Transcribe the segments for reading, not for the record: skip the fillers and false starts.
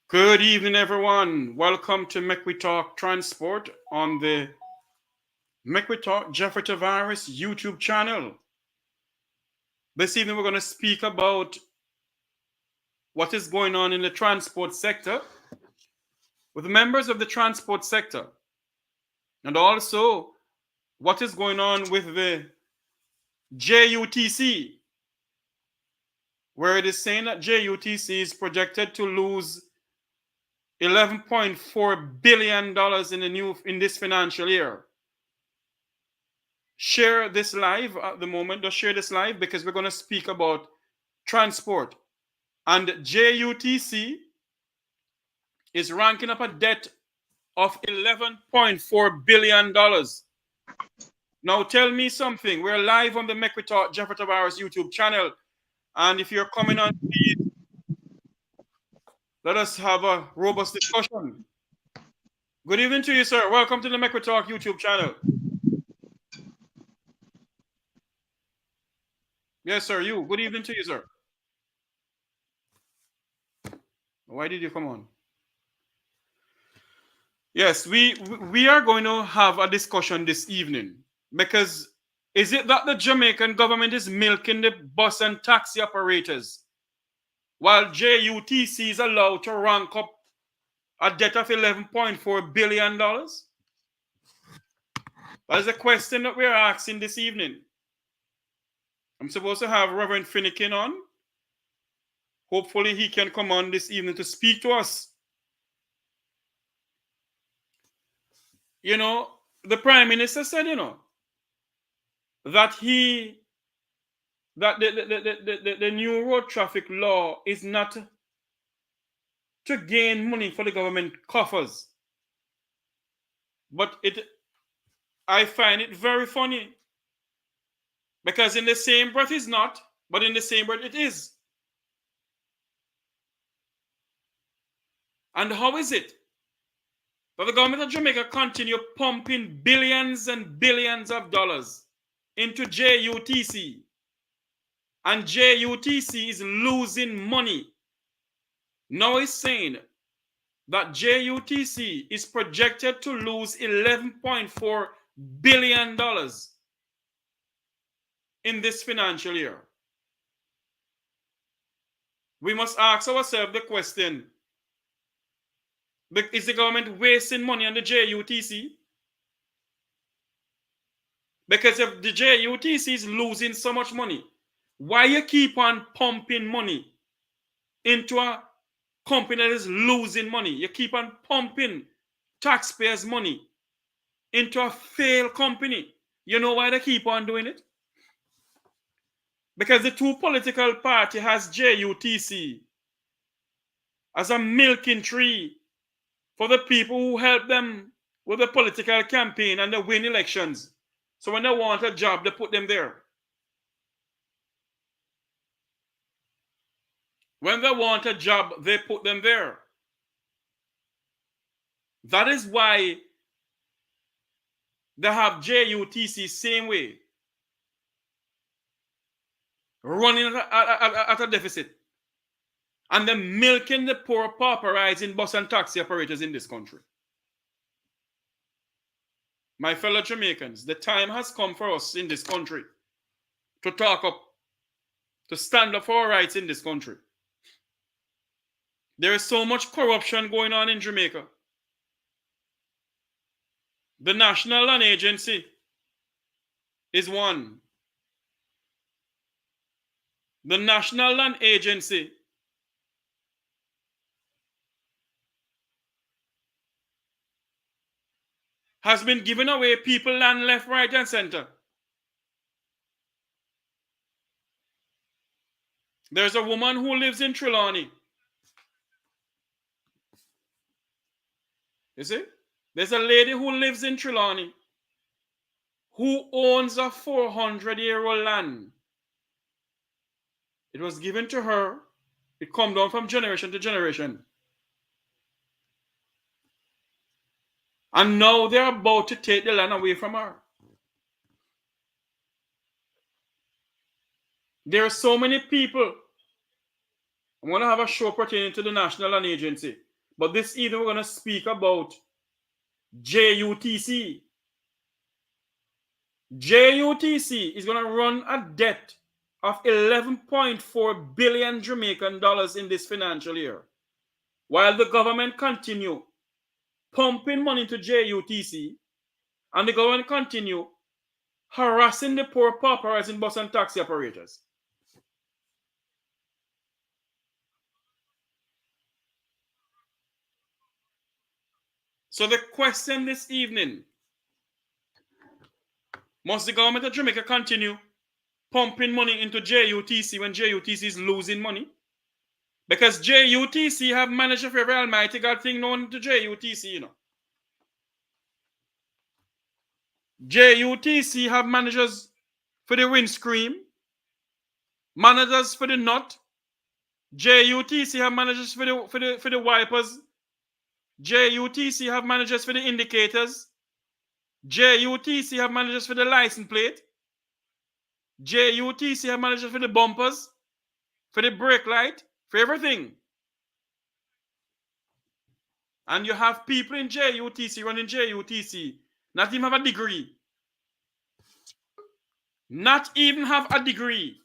Good evening, everyone. Welcome to Make We Talk Transport on the Make We Talk Dedt Of YouTube channel. This evening, we're going to speak about what is going on in the transport sector with members of the transport sector, and also what is going on with the Jutc, where it is saying that Jutc is projected to lose $11.4 billion in this financial year. Share this live at the moment. Just share this live because we're going to speak about transport. And Jutc is ranking up a debt of $11.4 billion. Now tell me something. We're live on the Make We Talk Dedt Of YouTube channel. And if you're coming on, please let us have a robust discussion. Good evening to you, sir. Welcome to the Make We Talk YouTube channel. Yes, sir. You. Good evening to you, sir. Why did you come on? Yes, we are going to have a discussion this evening because is it that the Jamaican government is milking the bus and taxi operators while Jutc is allowed to rank up a debt of $11.4 billion? That is a question that we're asking this evening. I'm supposed to have Reverend Finnegan on. Hopefully he can come on this evening to speak to us. You know, the Prime Minister said, that the new road traffic law is not to gain money for the government coffers. But I find it very funny because in the same breath it's not, but in the same breath it is. And how is it that the government of Jamaica continue pumping billions and billions of dollars into Jutc, and Jutc is losing money? Now it's saying that Jutc is projected to lose $11.4 billion in this financial year. We must ask ourselves the question, is the government wasting money on the Jutc? Because if the Jutc is losing so much money, why you keep on pumping money into a company that is losing money? You keep on pumping taxpayers' money into a failed company. You know why they keep on doing it? Because the two political party has Jutc as a milking tree for the people who help them with the political campaign and they win elections. So when they want a job, they put them there. When they want a job, they put them there. That is why they have Jutc same way, running at a deficit. And they're milking the poor, pauperizing bus and taxi operators in this country. My fellow Jamaicans, the time has come for us in this country to talk up, to stand up for our rights in this country. There is so much corruption going on in Jamaica. The National Land Agency is one. The National Land Agency has been giving away people land left, right, and center. There's a woman who lives in Trelawney. You see? There's a lady who lives in Trelawney who owns a 400-year-old land. It was given to her. It comes down from generation to generation. And now they're about to take the land away from her. There are so many people. I'm going to have a show pertaining to the National Land Agency. But this evening, we're going to speak about JUTC. JUTC is going to run a debt of 11.4 billion Jamaican dollars in this financial year, while the government continue pumping money into JUTC, and the government continue harassing the poor pauperizing bus and taxi operators. So the question this evening, must the government of Jamaica continue pumping money into JUTC when JUTC is losing money? Because JUTC have managed of every almighty God thing known to JUTC, you know. JUTC have managers for the windscreen, managers for the nut. JUTC have managers for the wipers. JUTC have managers for the indicators. JUTC have managers for the license plate. JUTC have managers for the bumpers, for the brake light, for everything. And you have people in JUTC running JUTC, not even have a degree. Not even have a degree.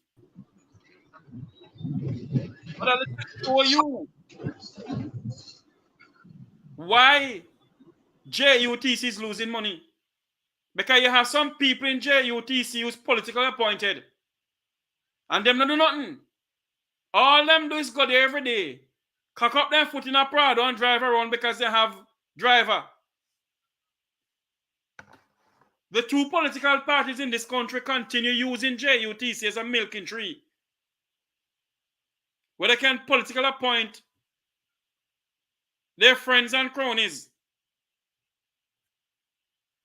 But I'll show you why JUTC is losing money. Because you have some people in JUTC who's politically appointed. And them don't do nothing. All them do is go there every day, cock up their foot in a Prado and drive around because they have driver. The two political parties in this country continue using JUTC as a milking tree, where they can politically appoint their friends and cronies.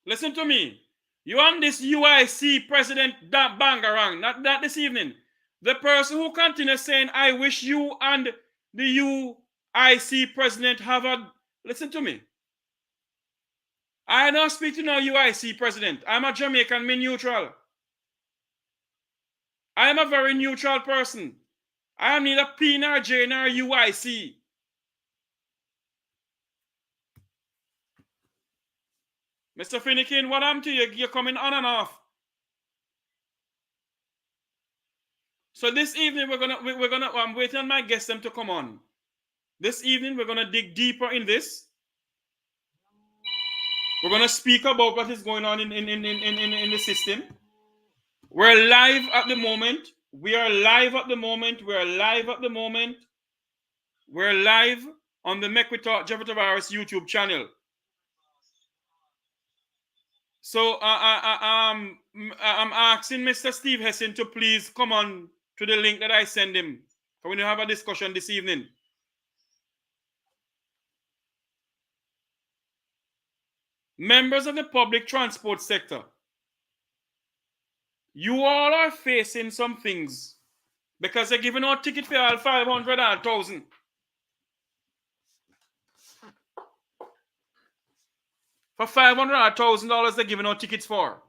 Listen to me. You and this UIC president Bangarang, not that this evening. The person who continues saying, I wish you and the UIC president have a... Listen to me. I don't speak to no UIC president. I'm a Jamaican, me neutral. I am a very neutral person. I am neither P nor J nor UIC. Mr. Finnegan, what happened to you? You're coming on and off. So this evening I'm waiting on my guests to come on. This evening we're gonna dig deeper in this. We're gonna speak about what is going on in the system. We're live at the moment. We are live at the moment. We're live at the moment. We're live on the Make We Talk Jeffrey Tavares YouTube channel. So I'm asking Mr. Steve Hessin to please come on to the link that I send him. We're going to have a discussion this evening. Members of the public transport sector, you all are facing some things because they're giving out ticket for all 500 and 1,000. For $500 or $1,000 they're giving out tickets for.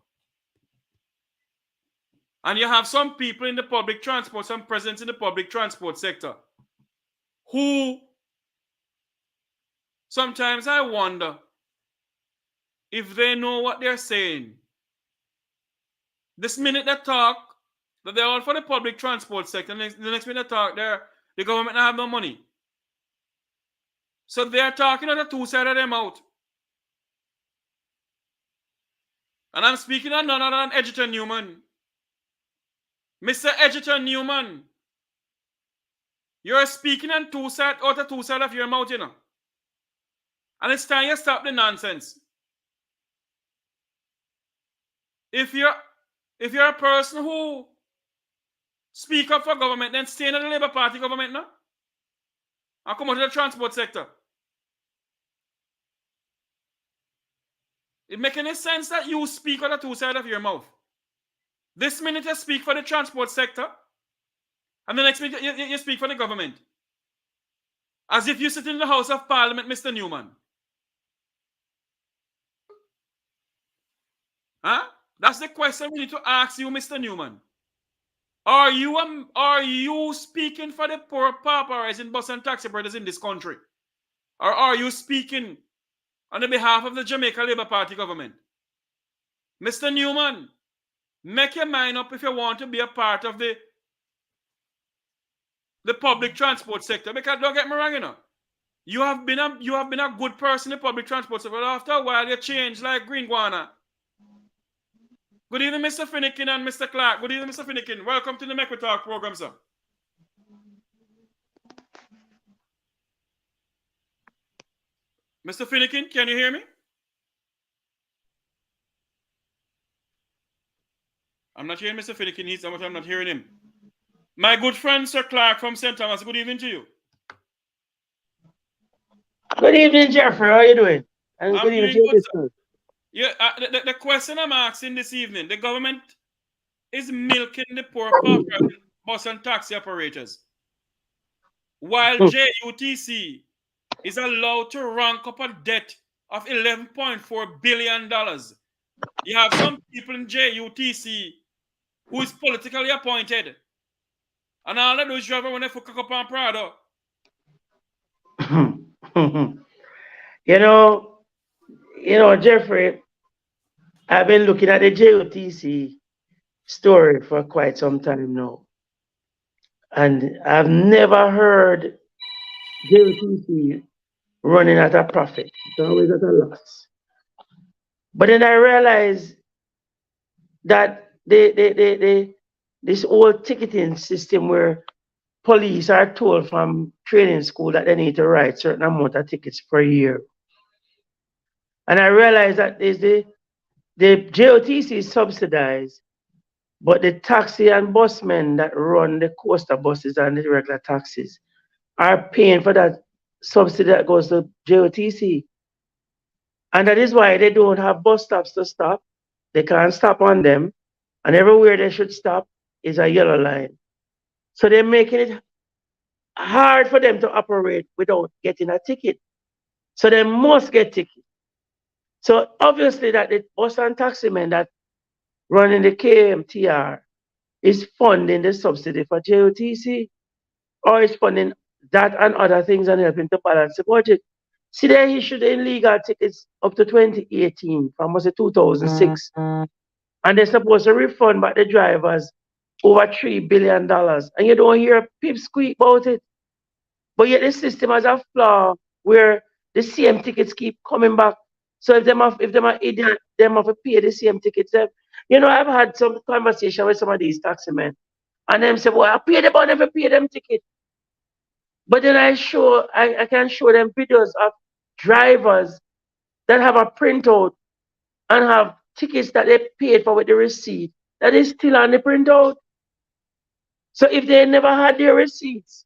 And you have some people in the public transport, some presence in the public transport sector, who sometimes I wonder if they know what they're saying. This minute they talk that they're all for the public transport sector, the next minute they talk the government don't have no money. So they're talking on the two sides of their mouth. And I'm speaking on none other than Edgerton Newman. Mr. Edgerton Newman, you're speaking on two sides out of two sides of your mouth, you know. And it's time you stop the nonsense. If you're a person who speak up for government, then stay in the Labour Party government now. And come out to the transport sector. It make any sense that you speak on the two sides of your mouth? This minute you speak for the transport sector, and the next minute you speak for the government. As if you sit in the House of Parliament, Mr. Newman. Huh? That's the question we need to ask you, Mr. Newman. Are you speaking for the poor pauperizing bus and taxi operators in this country? Or are you speaking on the behalf of the Jamaica Labour Party government? Mr. Newman, make your mind up if you want to be a part of the public transport sector. Because don't get me wrong, you have been a good person in the public transport sector, but after a while you change like green guana. Good evening, Mr. Finnegan and Mr. Clark. Good evening, Mr. Finnegan. Welcome to the Make We Talk program, sir. Mr. Finnegan, can you hear me? I'm not hearing Mr. Finnegan. I'm not hearing him. My good friend, Sir Clark from St. Thomas, good evening to you. Good evening, Jeffrey. How are you doing? And I'm good evening doing to your good, sir. listeners. Yeah, the question I'm asking this evening, the government is milking the poor bus and taxi operators, while JUTC is allowed to rank up a debt of $11.4 billion. You have some people in JUTC who is politically appointed, and all of those drivers when they fuck up on Prado. you know, Jeffrey, I've been looking at the JOTC story for quite some time now. And I've never heard JOTC running at a profit. It's always at a loss. But then I realized that this old ticketing system where police are told from training school that they need to write certain amount of tickets per year. And I realized that the JOTC is subsidized, but the taxi and busmen that run the coaster buses and the regular taxis are paying for that subsidy that goes to JOTC. And that is why they don't have bus stops to stop. They can't stop on them. And everywhere they should stop is a yellow line. So they're making it hard for them to operate without getting a ticket. So they must get tickets. So obviously that the bus and taxi men that running the KMTR is funding the subsidy for JOTC or is funding that and other things and helping to balance the budget. See, they issued illegal tickets up to 2018 from 2006. And they're supposed to refund back the drivers over $3 billion. And you don't hear a peep squeak about it. But yet the system has a flaw where the same tickets keep coming back. So if them are idiot, them have to pay the same tickets. I've had some conversation with some of these taxi men. And them say, well, I pay them, but I never pay them ticket. But then I can show them videos of drivers that have a printout and have tickets that they paid for with the receipt that is still on the printout. So if they never had their receipts,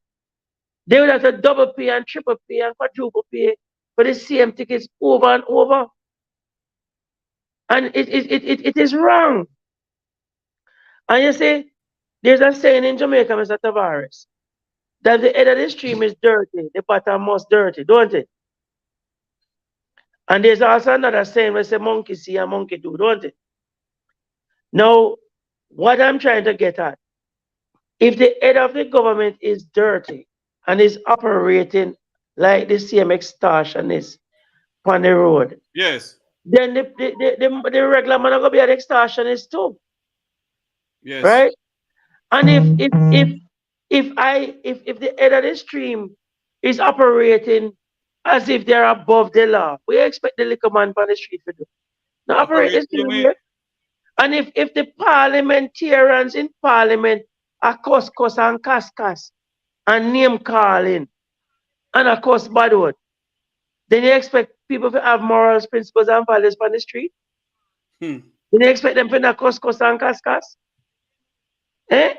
they would have to double pay and triple pay and quadruple pay for the same tickets over and over. And it is wrong. And you see, there's a saying in Jamaica, Mr. Tavares, that the head of the stream is dirty, the bottom most dirty, don't it? And there's also another saying where say monkey see and monkey do, don't it? Now, what I'm trying to get at, if the head of the government is dirty and is operating like the same extortionist on the road, Yes. then the regular man are gonna be an extortionist too. Yes. Right? And if the head of the stream is operating as if they're above the law, we expect the liquor man on the street to do. Now operate the same way. And if the parliamentarians in parliament are cuss and cuss and name calling and a cuss bad word, then you expect people to have morals, principles, and values on the street? Then you expect them to not cuss and cuss? Eh?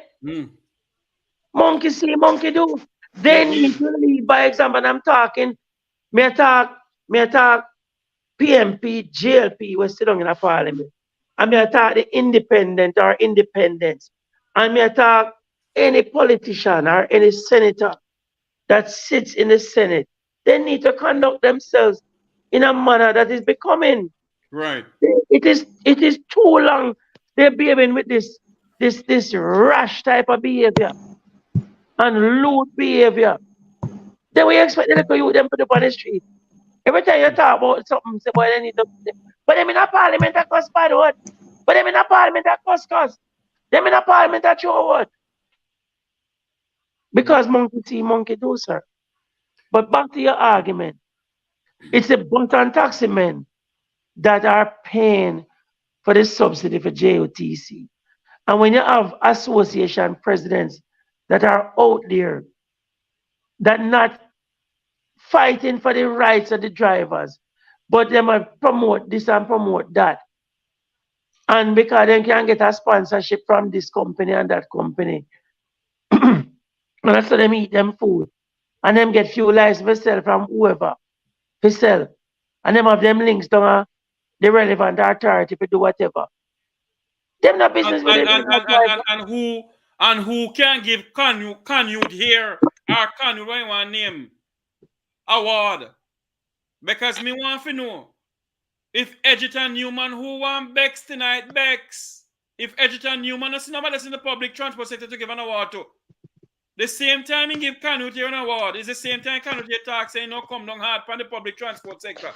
Monkey see, monkey do. They need to lead by example. And I'm talking, me I talk PMP, JLP, we sit down in a parliament. And me I talk the independent or independents. And me I talk any politician or any senator that sits in the Senate. They need to conduct themselves in a manner that is becoming. Right. It is too long they're behaving with this rash type of behavior and lewd behavior. Then we expect the little youth them put up on the street. Every time you talk about something, say boy they need to but them in a parliament that cuss bad word. But them in a parliament that cuss. Them in a parliament that show what? Because monkey see, monkey do, sir. But back to your argument. It's the button taxi men that are paying for the subsidy for JOTC. And when you have association presidents that are out there that not fighting for the rights of the drivers, but them promote this and promote that. And because they can get a sponsorship from this company and that company. And that's so them eat them food. And them get few lives for sell from whoever. For sell. And them have them links to the relevant authority to do whatever. Them not business with it. And who can give Canute here or Canute what you want name award? Because me want to know if Edgerton Newman who want Bex tonight, Bex. If Edgerton Newman is nobody in the public transport sector to give an award to. The same time he give Canute here an award is the same time Canute here talk saying no come down hard from the public transport sector.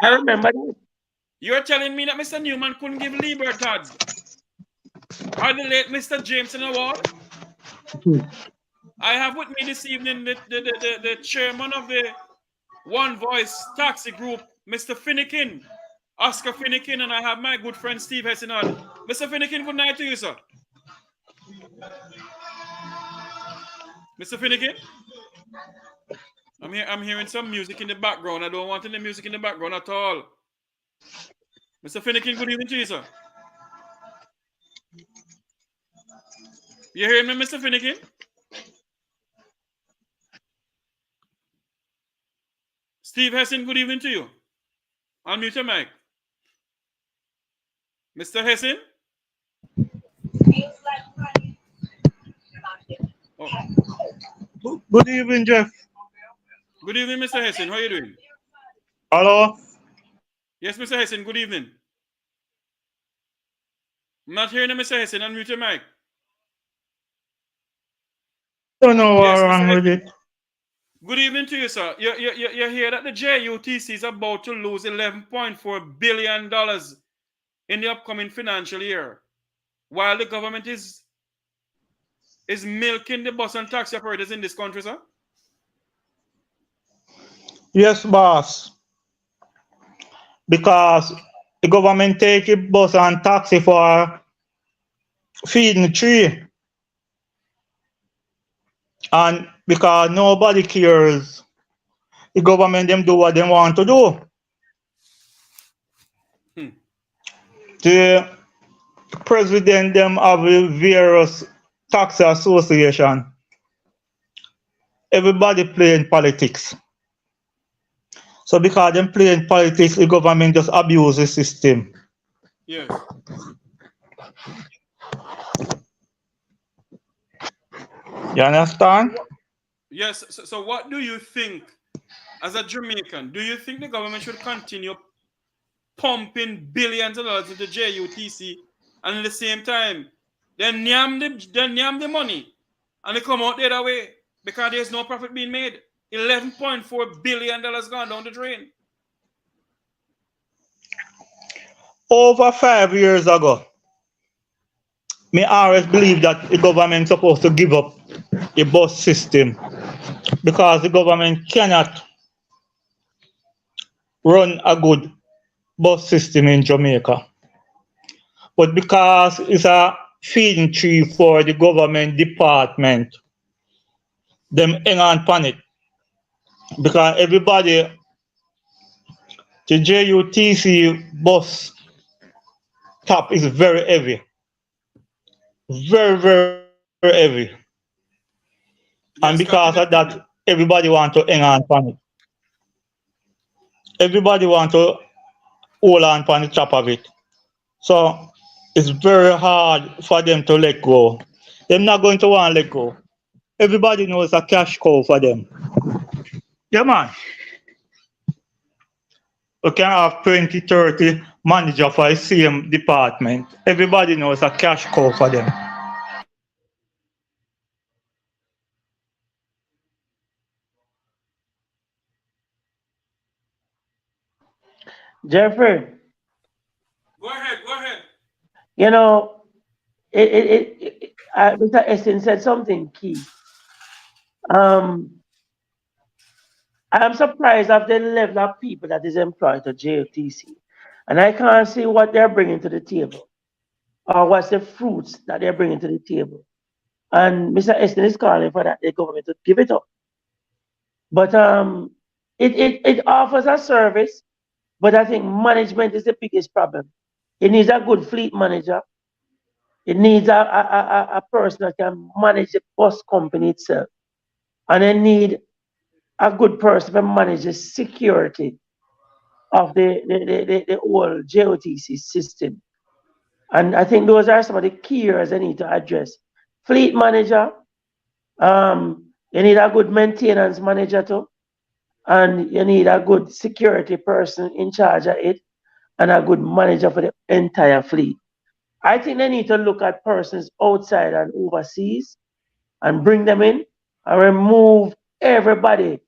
I remember that. You're telling me that Mr. Newman couldn't give Libertad or the late Mr. James an award? I have with me this evening the chairman of the One Voice Taxi Group, Mr. Finnegan, Oscar Finnegan, and I have my good friend Steve Hessinard. Mr. Finnegan, good night to you, sir. Mr. Finnegan? I'm hearing some music in the background. I don't want any music in the background at all. Mr. Finnegan, good evening to you, sir. You hearing me, Mr. Finnegan? Steve Hessin, good evening to you. Unmute your mic. Mr. Hessin? Oh. Good evening, Jeff. Good evening, Mr. Hessin. How are you doing? Hello? Yes, Mr. Hessin, good evening. I'm not hearing you, Mr. Hessin. Unmute your mic. Don't know what's wrong with it. Good evening to you, sir. You hear that the JUTC is about to lose $11.4 billion in the upcoming financial year, while the government is milking the bus and taxi operators in this country, sir? Yes, boss. Because the government take a bus and taxi for feeding the tree. And because nobody cares, the government them do what they want to do. The president them of the various taxi association. Everybody playing politics. So because them playing politics, the government just abuse the system. Yes. You understand? Yes. So what do you think, as a Jamaican, do you think the government should continue pumping billions of dollars into JUTC and at the same time they nyam the money and they come out the other way because there's no profit being made? $11.4 billion gone down the drain. Over 5 years ago, me always believe that the government is supposed to give up the bus system because the government cannot run a good bus system in Jamaica. But because it's a feeding tree for the government department, them hang on upon it. Because everybody, the JUTC bus top is very heavy. Very, very heavy. Yes, and because of that, everybody want to hang on upon it. Everybody want to hold on upon the top of it. So it's very hard for them to let go. They're not going to want to let go. Everybody knows a cash cow for them. Yeah, man. We can have 20, 30 managers for the same department. Everybody knows a cash cow for them. Jeffrey, Go ahead, go ahead. you know, Mr. Estin said something key. Um, I'm surprised of the level of people that is employed to JOTC. And I can't see what they're bringing to the table or what's the fruits that they're bringing to the table. And Mr. Estin is calling for that the government to give it up. But it offers a service, but I think management is the biggest problem. It needs a good fleet manager. It needs a person that can manage the bus company itself. And they need a good person to manage the security of the whole JOTC system. And I think those are some of the key areas I need to address. Fleet manager, you need a good maintenance manager too, and you need a good security person in charge of it, and a good manager for the entire fleet. I think they need to look at persons outside and overseas and bring them in and remove everybody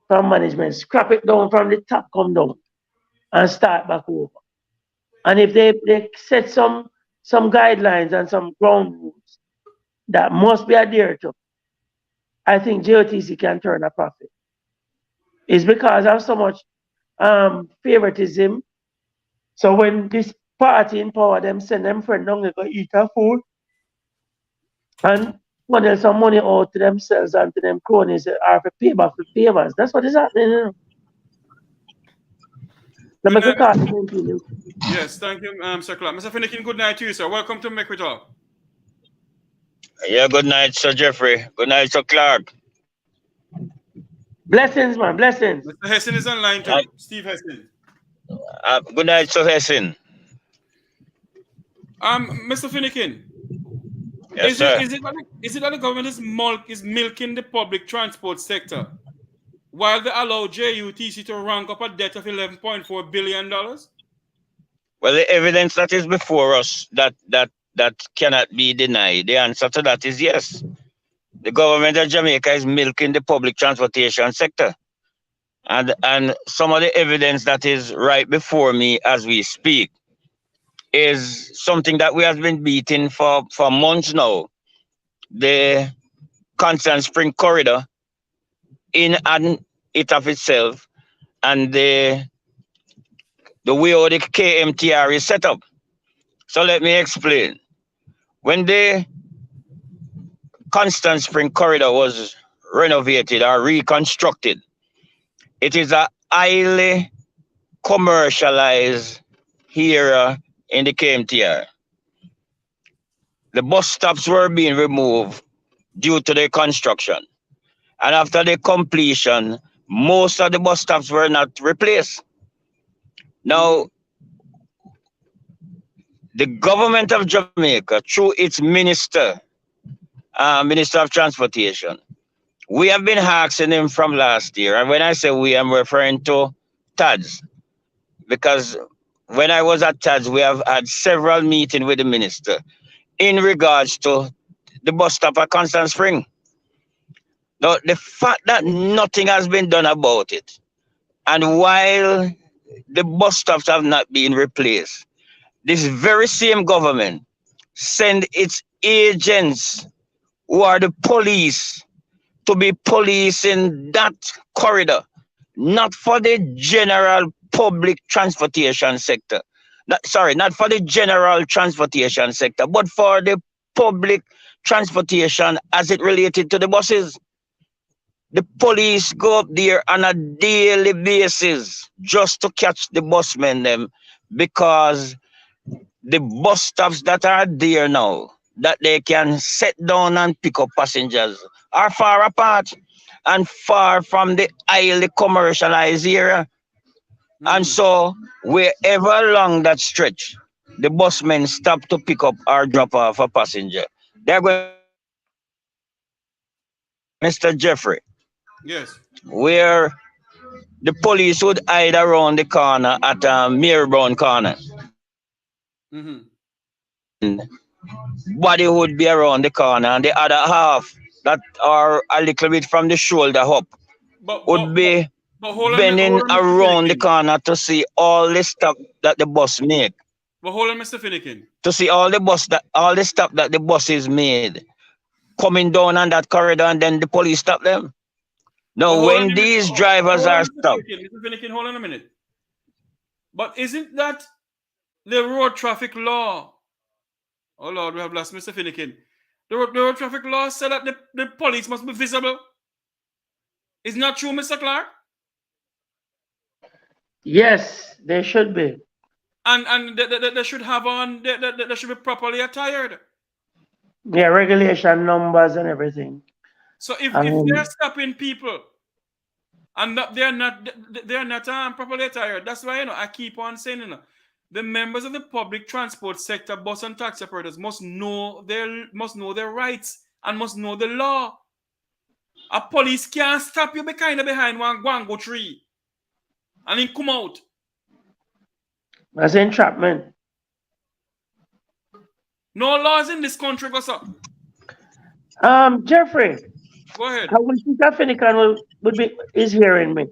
from management, scrap it down from the top, come down, and start back over. And if they set some guidelines and some ground rules that must be adhered to, I think JOTC can turn a profit. It's because of so much favoritism. So when this party in power, them send them friend down, they go eat a food and funnel some money out to themselves and to them cronies or for pay back for favors. That's what is happening. You know? Let Good me night. call continue. Yes, thank you, Sir Clark. Mr. Finnegan, good night to you, sir. Welcome to Make We Talk. Yeah, good night, Sir Jeffrey. Good night, Sir Clark. Blessings, man, blessings. Mr. Hessen is online Uh, too. Steve Hessen. Good night, Sir Hessin. Mr. Finnegan, Yes, sir. is it that the government is milking the public transport sector while they allow JUTC to rank up a debt of $11.4 billion? Well, the evidence that is before us that cannot be denied. The answer to that is yes. The government of Jamaica is milking the public transportation sector. And some of the evidence that is right before me as we speak is something that we have been beating for months now. The Constant Spring Corridor in and it of itself, and the way how the KMTR is set up. So let me explain. When the Constant Spring Corridor was renovated or reconstructed, it is a highly commercialized here in the KMTR. The bus stops were being removed due to the construction. And after the completion, most of the bus stops were not replaced. Now, the government of Jamaica, through its Minister of Transportation, we have been asking him from last year. And when I say we, I'm referring to TADS. Because when I was at TADS, we have had several meetings with the minister in regards to the bus stop at Constant Spring. Now, the fact that nothing has been done about it, and while the bus stops have not been replaced, this very same government send its agents who are the police to be policing that corridor, not for the general public transportation sector. Not for the general transportation sector, but for the public transportation as it related to the buses. The police go up there on a daily basis just to catch the busmen them, because the bus stops that are there now that they can set down and pick up passengers are far apart and far from the highly commercialized area. And so wherever along that stretch, the busmen stop to pick up or drop off a passenger, they're going Mr. Jeffrey, Yes. where the police would hide around the corner at Mirabrown corner. Mm-hmm. And body would be around the corner, and the other half that are a little bit from the shoulder up But would be. But hold on, bending Mr. around the Finnegan. corner to see all the stop that the bus make. But hold on, Mr. Finnegan. To see all the stop that the buses made coming down on that corridor, and then the police stop them. But Now, hold on, when these drivers hold on, are Mr. stopped, Finnegan. Mr. Finnegan, hold on a minute. But isn't that the road traffic law? Oh Lord, we have lost Mr. Finnegan. The road traffic law said that the police must be visible. Isn't that true, Mr. Clark? Yes, they should be. And they should have on, they should be properly attired. Yeah, regulation numbers and everything. So if they're stopping people and that they're not properly attired, that's why I keep on saying the members of the public transport sector, bus and taxi operators must know their rights and must know the law. A police can't stop you behind one guango tree and then come out. That's entrapment. No laws in this country, go sir. Jeffrey, Go ahead. I wish Mr. Finnegan is hearing me.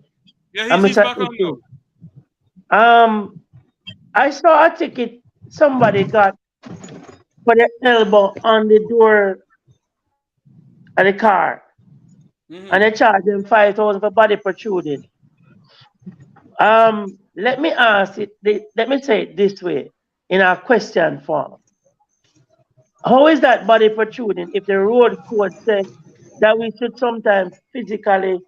Yeah, he's back on now. I saw a ticket somebody got for their elbow on the door of the car. And they charged them 5,000 for body protruding. Let me say it this way in a question form. How is that body protruding if the road code says that we should sometimes physically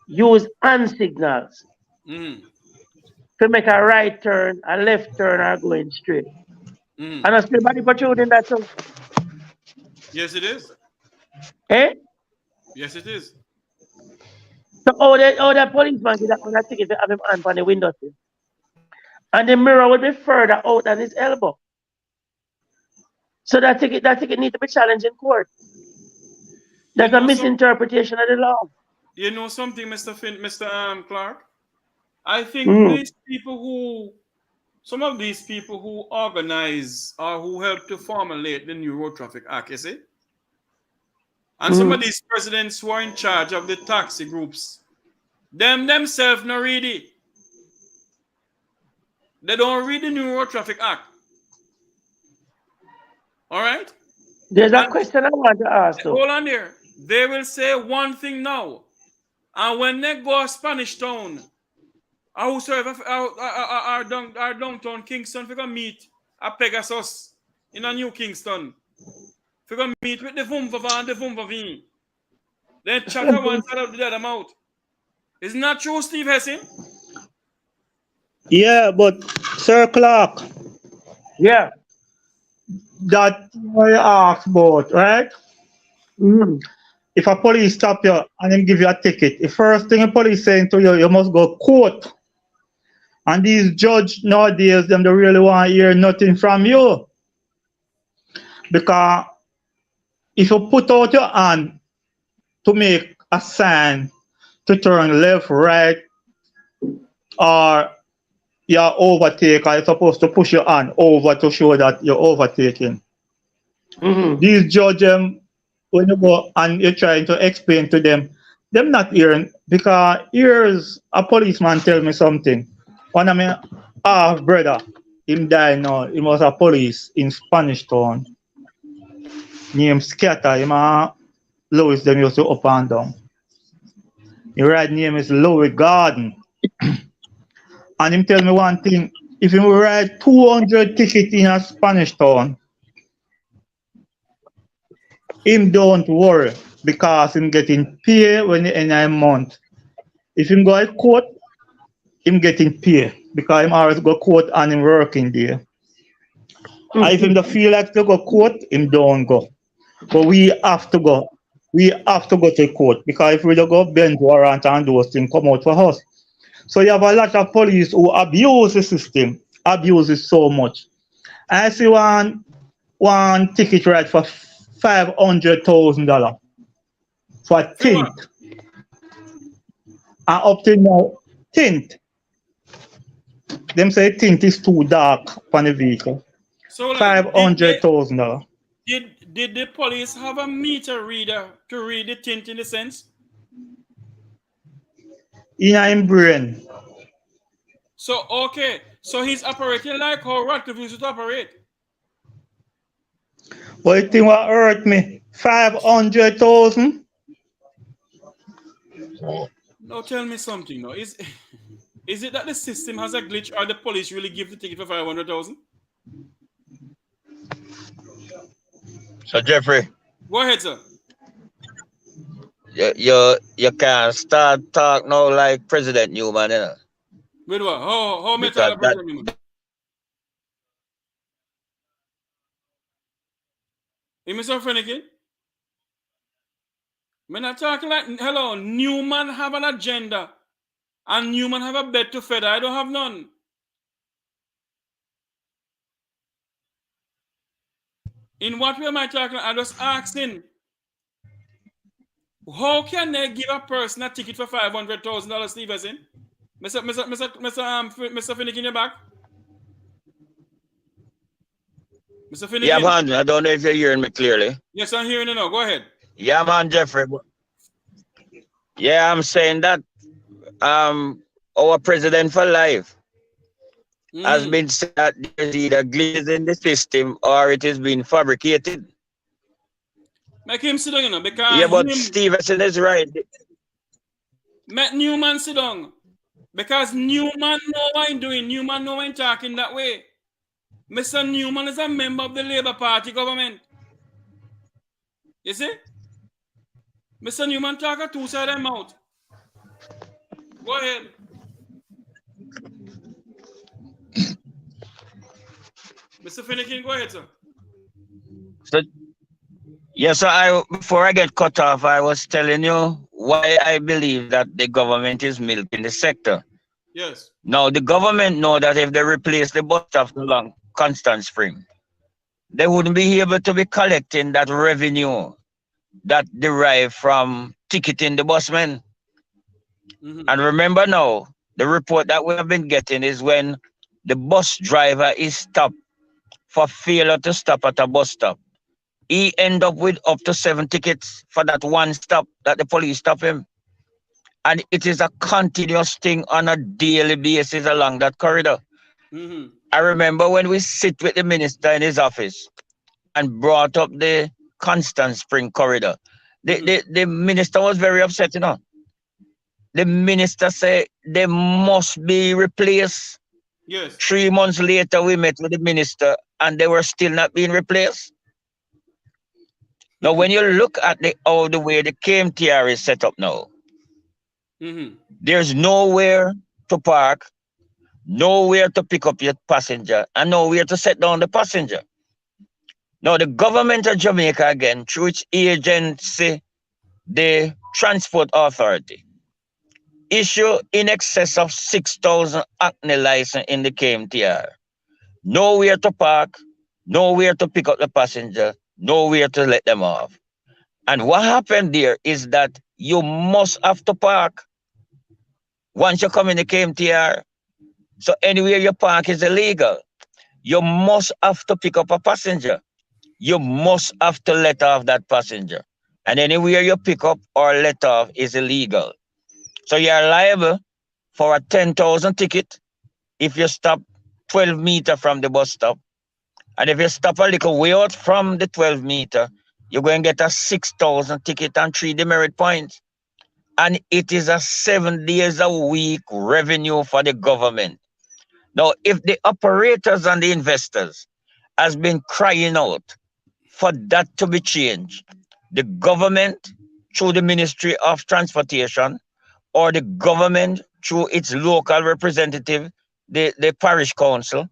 use hand signals to make a right turn, a left turn, or going straight? And I still body protruding that so? Yes, it is. Eh? Yes, it is. So that policeman did that on that ticket to have him hand on the window sill. And the mirror would be further out than his elbow. So that ticket needs to be challenged in court. That's a misinterpretation of the law. You know something, Mr. Clark? I think some of these people who organize or who help to formulate the new Road Traffic Act, you see? And some of these presidents who are in charge of the taxi groups, themselves not read it. They don't read the new Road Traffic Act. All right? There's a question I want to ask. Hold on there. They will say one thing now. And when they go Spanish Town, our downtown Kingston, we're going to meet at Pegasus in a New Kingston. We're going to meet with the Vumvava and the Vumvavine. Then chatter one side of the other mouth. Isn't that true, Steve Hessing? Yeah, but Sir Clark. Yeah. That I asked about, right? If a police stop you and them give you a ticket, the first thing a police saying to you, you must go court. And these judges nowadays, them don't really want to hear nothing from you. Because if you put out your hand to make a sign to turn left, right, or you're overtaken, you're supposed to push your hand over to show that you're overtaking. These judges, when you go and you're trying to explain to them not hearing, because here's a policeman tell me something. One of my half brother, him died now, he was a police in Spanish Town. Named Scatter, him Louis, them used to up and down. His right name is Louis Garden. And him tell me one thing, if you write 200 tickets in a Spanish Town, him don't worry because him getting paid when the end of the month. If him go to court, him getting paid because him always go court and him working there. And if him don't feel like to go court, him don't go. But we have to go. We have to go to court because if we don't go bench warrant and those things come out for us. So you have a lot of police who abuse the system, abuse it so much. I see one ticket right for $500,000 for a tint. And up to now, tint. Them say tint is too dark for the vehicle. So $500,000. Did the police have a meter reader to read the tint in the sense? in him brain. So, okay. So he's operating like how Ratcliffe used to operate. But the thing what hurt me, 500,000. Now tell me something now. Is it that the system has a glitch or the police really give the ticket for 500,000? So Jeffrey, Go ahead, sir. you can't start talk now like President Newman, you know. With what? How may I Because talk about President Newman? You Mr. Finnegan? I'm not talking like, hello, Newman have an agenda. And Newman have a bed to feather. I don't have none. In what way am I talking? I'm just asking. How can they give a person a ticket for $500,000, Stevenson? Mr. Finnegan, you're back? Mr. yeah, Finnegan? man, I don't know if you're hearing me clearly. Yes, I'm hearing you now. Go ahead. Yeah, man, Jeffrey. Yeah, I'm saying that our president for life has been said that there's either glitches in the system or it is being fabricated. Make him sit down, you know, because Yeah, but Stevenson is right. Make Newman sit down. Because Newman know what he's doing. Newman know what he's talking that way. Mr. Newman is a member of the Labour Party government. You see? Mr. Newman talk a two-sided mouth. Go ahead. Mr. Finnegan, go ahead, sir. So, yes, so before I get cut off, I was telling you why I believe that the government is milking the sector. Yes. Now, the government know that if they replace the bus stop along Constant Spring, they wouldn't be able to be collecting that revenue that derive from ticketing the busmen. And remember now, the report that we have been getting is when the bus driver is stopped for failure to stop at a bus stop, he end up with up to 7 tickets for that one stop that the police stop him. And it is a continuous thing on a daily basis along that corridor. I remember when we sit with the minister in his office and brought up the Constant Spring corridor, the minister was very upset, you know. The minister said they must be replaced. Yes. 3 months later, we met with the minister and they were still not being replaced. Now, when you look at the way the KMTR is set up now, there's nowhere to park, nowhere to pick up your passenger, and nowhere to set down the passenger. Now, the government of Jamaica, again, through its agency, the Transport Authority, issue in excess of 6,000 acne license in the KMTR. Nowhere to park, nowhere to pick up the passenger, nowhere to let them off. And what happened there is that you must have to park once you come in the KMTR. So anywhere you park is illegal. You must have to pick up a passenger. You must have to let off that passenger. And anywhere you pick up or let off is illegal. So you're liable for a 10,000 ticket if you stop 12 meters from the bus stop. And if you stop a little way out from the 12 meter, you're going to get a 6,000 ticket and 3 demerit points. And it is a 7 days a week revenue for the government. Now, if the operators and the investors has been crying out for that to be changed, the government through the Ministry of Transportation or the government through its local representative, the parish council,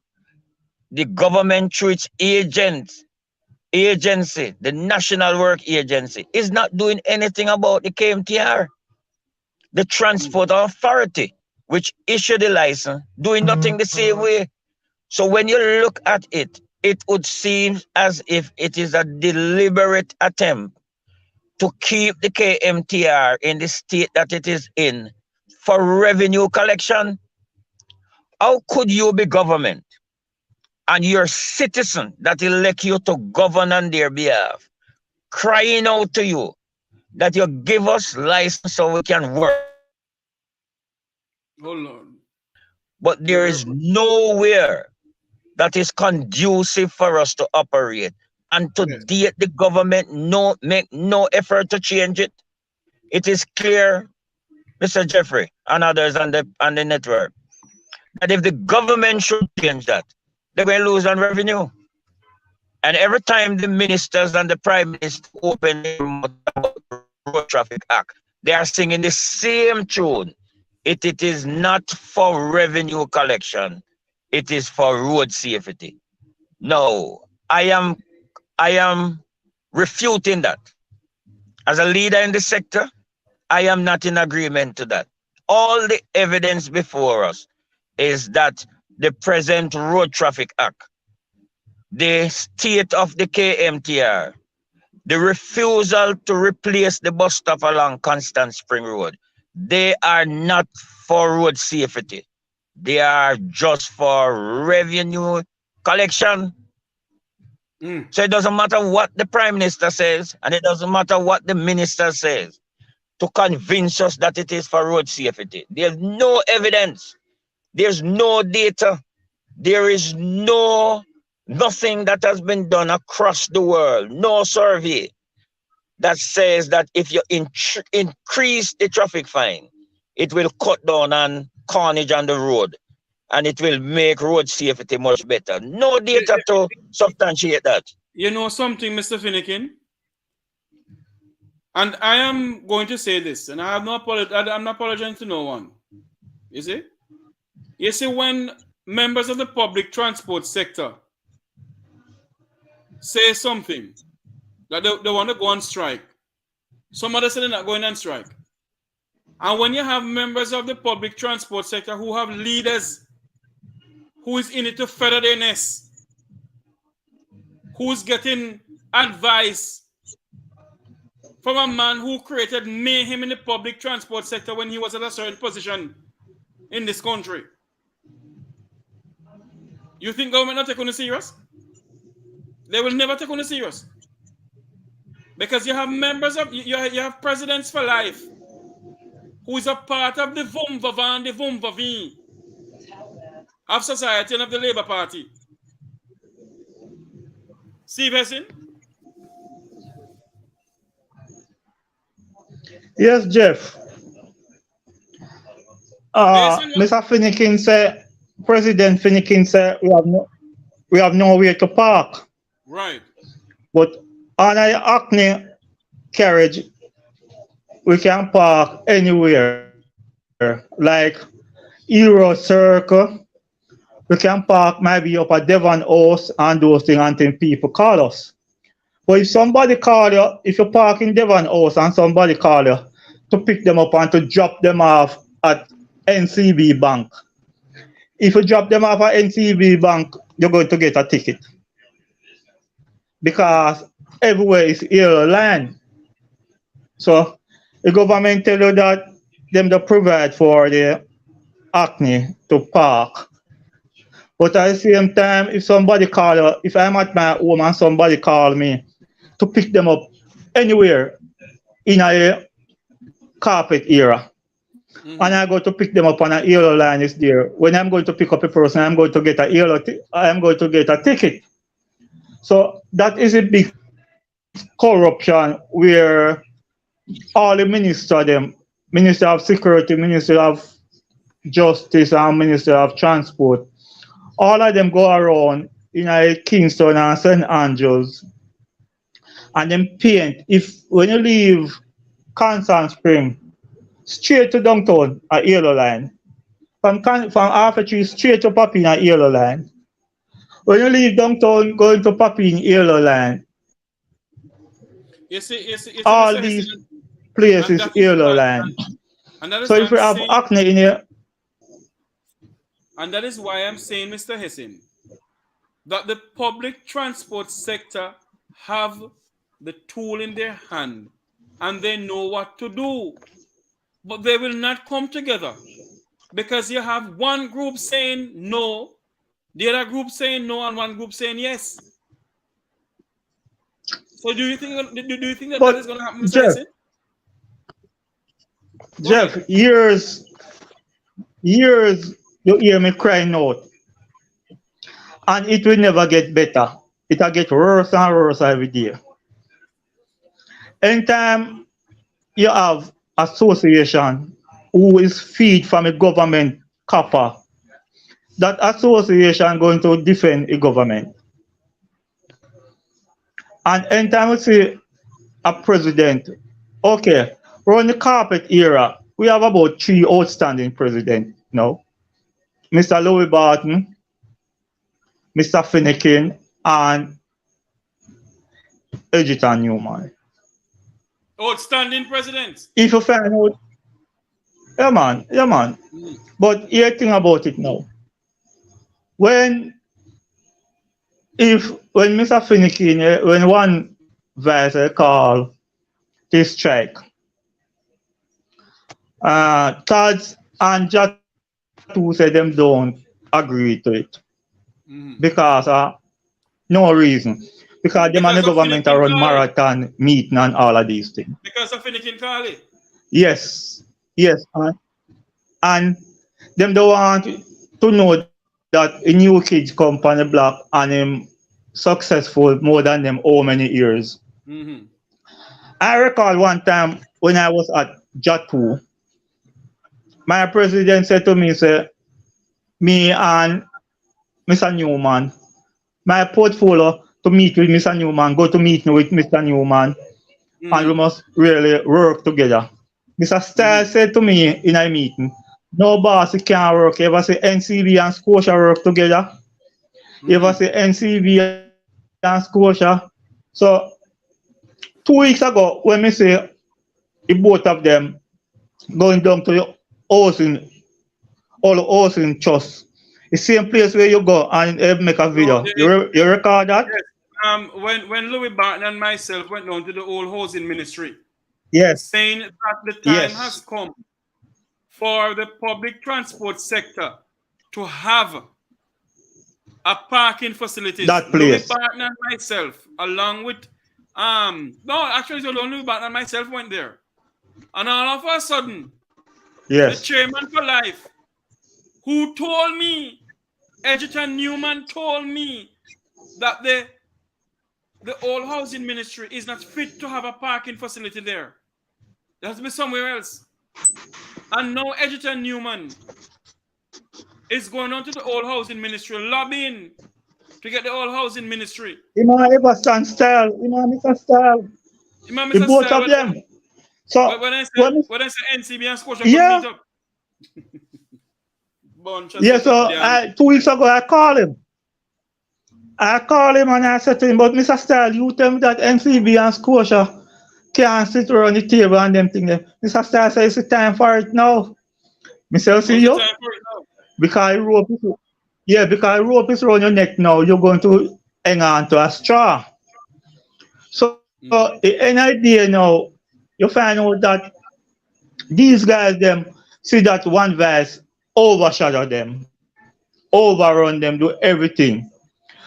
the government through its agency, the National Work Agency, is not doing anything about the KMTR. The Transport Authority, which issued the license, doing nothing the same way. So when you look at it, it would seem as if it is a deliberate attempt to keep the KMTR in the state that it is in for revenue collection. How could you be government and your citizen that elect you to govern on their behalf, crying out to you that you give us license so we can work? Hold on. But there is nowhere that is conducive for us to operate. And to Yes. date, the government make no effort to change it. It is clear, Mr. Jeffrey and others on the network, that if the government should change that, they're going to lose on revenue. And every time the ministers and the prime minister open their mouth about the Road Traffic Act, they are singing the same tune. It is not for revenue collection. It is for road safety. No, I am refuting that. As a leader in the sector, I am not in agreement to that. All the evidence before us is that the present Road Traffic Act, the state of the KMTR, the refusal to replace the bus stop along Constant Spring Road, they are not for road safety. They are just for revenue collection. So it doesn't matter what the prime minister says, and it doesn't matter what the minister says to convince us that it is for road safety. There's no evidence. There's no data. There is nothing that has been done across the world, no survey that says that if you increase the traffic fine, it will cut down on carnage on the road and it will make road safety much better. No data to substantiate that. You know something, Mr. Finnegan? And I am going to say this, and I'm not apologizing to no one. You see? You see, when members of the public transport sector say something that they want to go on strike, some others say they're not going on strike. And when you have members of the public transport sector who have leaders who is in it to feather their nest, who's getting advice from a man who created mayhem in the public transport sector when he was at a certain position in this country. You think government not take on it serious? They will never take on it serious. Because you have members of, you have presidents for life who is a part of the Vumvavan and the Vumvaveen of society and of the Labour Party. Steve Hessin? Yes, Jeff. Mr. Finnegan said, President Finnegan said, we have nowhere to park. Right. But on an Acne carriage, we can park anywhere. Like Euro Circle, we can park maybe up at Devon House and those things until people call us. But if somebody call you, if you park in Devon House and somebody call you to pick them up and to drop them off at NCB Bank, if you drop them off at NCB Bank, you're going to get a ticket. Because everywhere is airline. So the government tell you that them to provide for the Acne to park. But at the same time, if somebody call you, if I'm at my home and somebody call me to pick them up anywhere in a carpet era, and I go to pick them up on an airline is there. When I'm going to pick up a person, I'm going to get a ticket. So that is a big corruption where all the Minister of Security, Minister of Justice, and Minister of Transport, all of them go around in a Kingston and St. Andrews and then paint. When you leave Constant Spring, straight to downtown at Yellow Line. From Arthur Tree straight to Papine at Yellow Line. When you leave downtown going to Papine Yellow Line, You see, all these places Yellow Line. So if we have Acne in here. And that is why I'm saying, Mr. Hessin, that the public transport sector have the tool in their hand and they know what to do. But they will not come together because you have one group saying no, the other group saying no, and one group saying yes. So do you think that is going to happen, Mr. Hessin? Jeff, years years you hear me crying out, and it will never get better. It'll get worse and worse every day. Anytime you have association who is feed from a government copper, that association going to defend a government. And anytime we see a president, okay, we're in the carpet era. We have about three outstanding presidents now. Mr. Louis Barton, Mr. Finnegan, and Edgerton Newman. Outstanding president. If you find out, yeah man, yeah man. But here thing about it now. When Mr. Finnegan, when one vice call this strike, Tads and Jutc said them don't agree to it because no reason. Because them and the government are run marathon meeting and all of these things. Because of Finnegan Carly. Yes, yes, and them don't want to know that a new kids come on the block and him successful more than them how many years. Mm-hmm. I recall one time when I was at Jutc, my president said to me, say, me and Mr. Newman, my portfolio to meet with Mr. Newman, go to meeting with Mr. Newman, and we must really work together. Mr. Stiles said to me in a meeting, no boss, you can't work. You ever see NCB and Scotia work together? You ever see NCB and Scotia? So 2 weeks ago, when we say the both of them going down to the housing, all the housing trust, the same place where you go and make a video. You record that? Yes. When Louis Barton and myself went down to the old housing ministry, yes, saying that the time has come for the public transport sector to have a parking facility. That place. Louis Barton and myself, along with no, actually, so Louis Barton and myself went there, and all of a sudden, yes, the chairman for life, who told me, Edgerton Newman told me that the old housing ministry is not fit to have a parking facility there. There has to be somewhere else. And now Edgerton Newman is going on to the old housing ministry, lobbying to get the old housing ministry. Imam ever stand still. Imam Mr. Style. The both of them. So when I say NCB and Scotia meet up. Yeah, so 2 weeks ago I called him. And I said to him, but Mr. Style, you tell me that NCB and Scotia can't sit around the table and them things. Mr. Style says it's time for it now. Mr. See you? Because rope is around your neck now, you're going to hang on to a straw. So an idea now, you find out that these guys them see that one vice overshadow them, overrun them, do everything.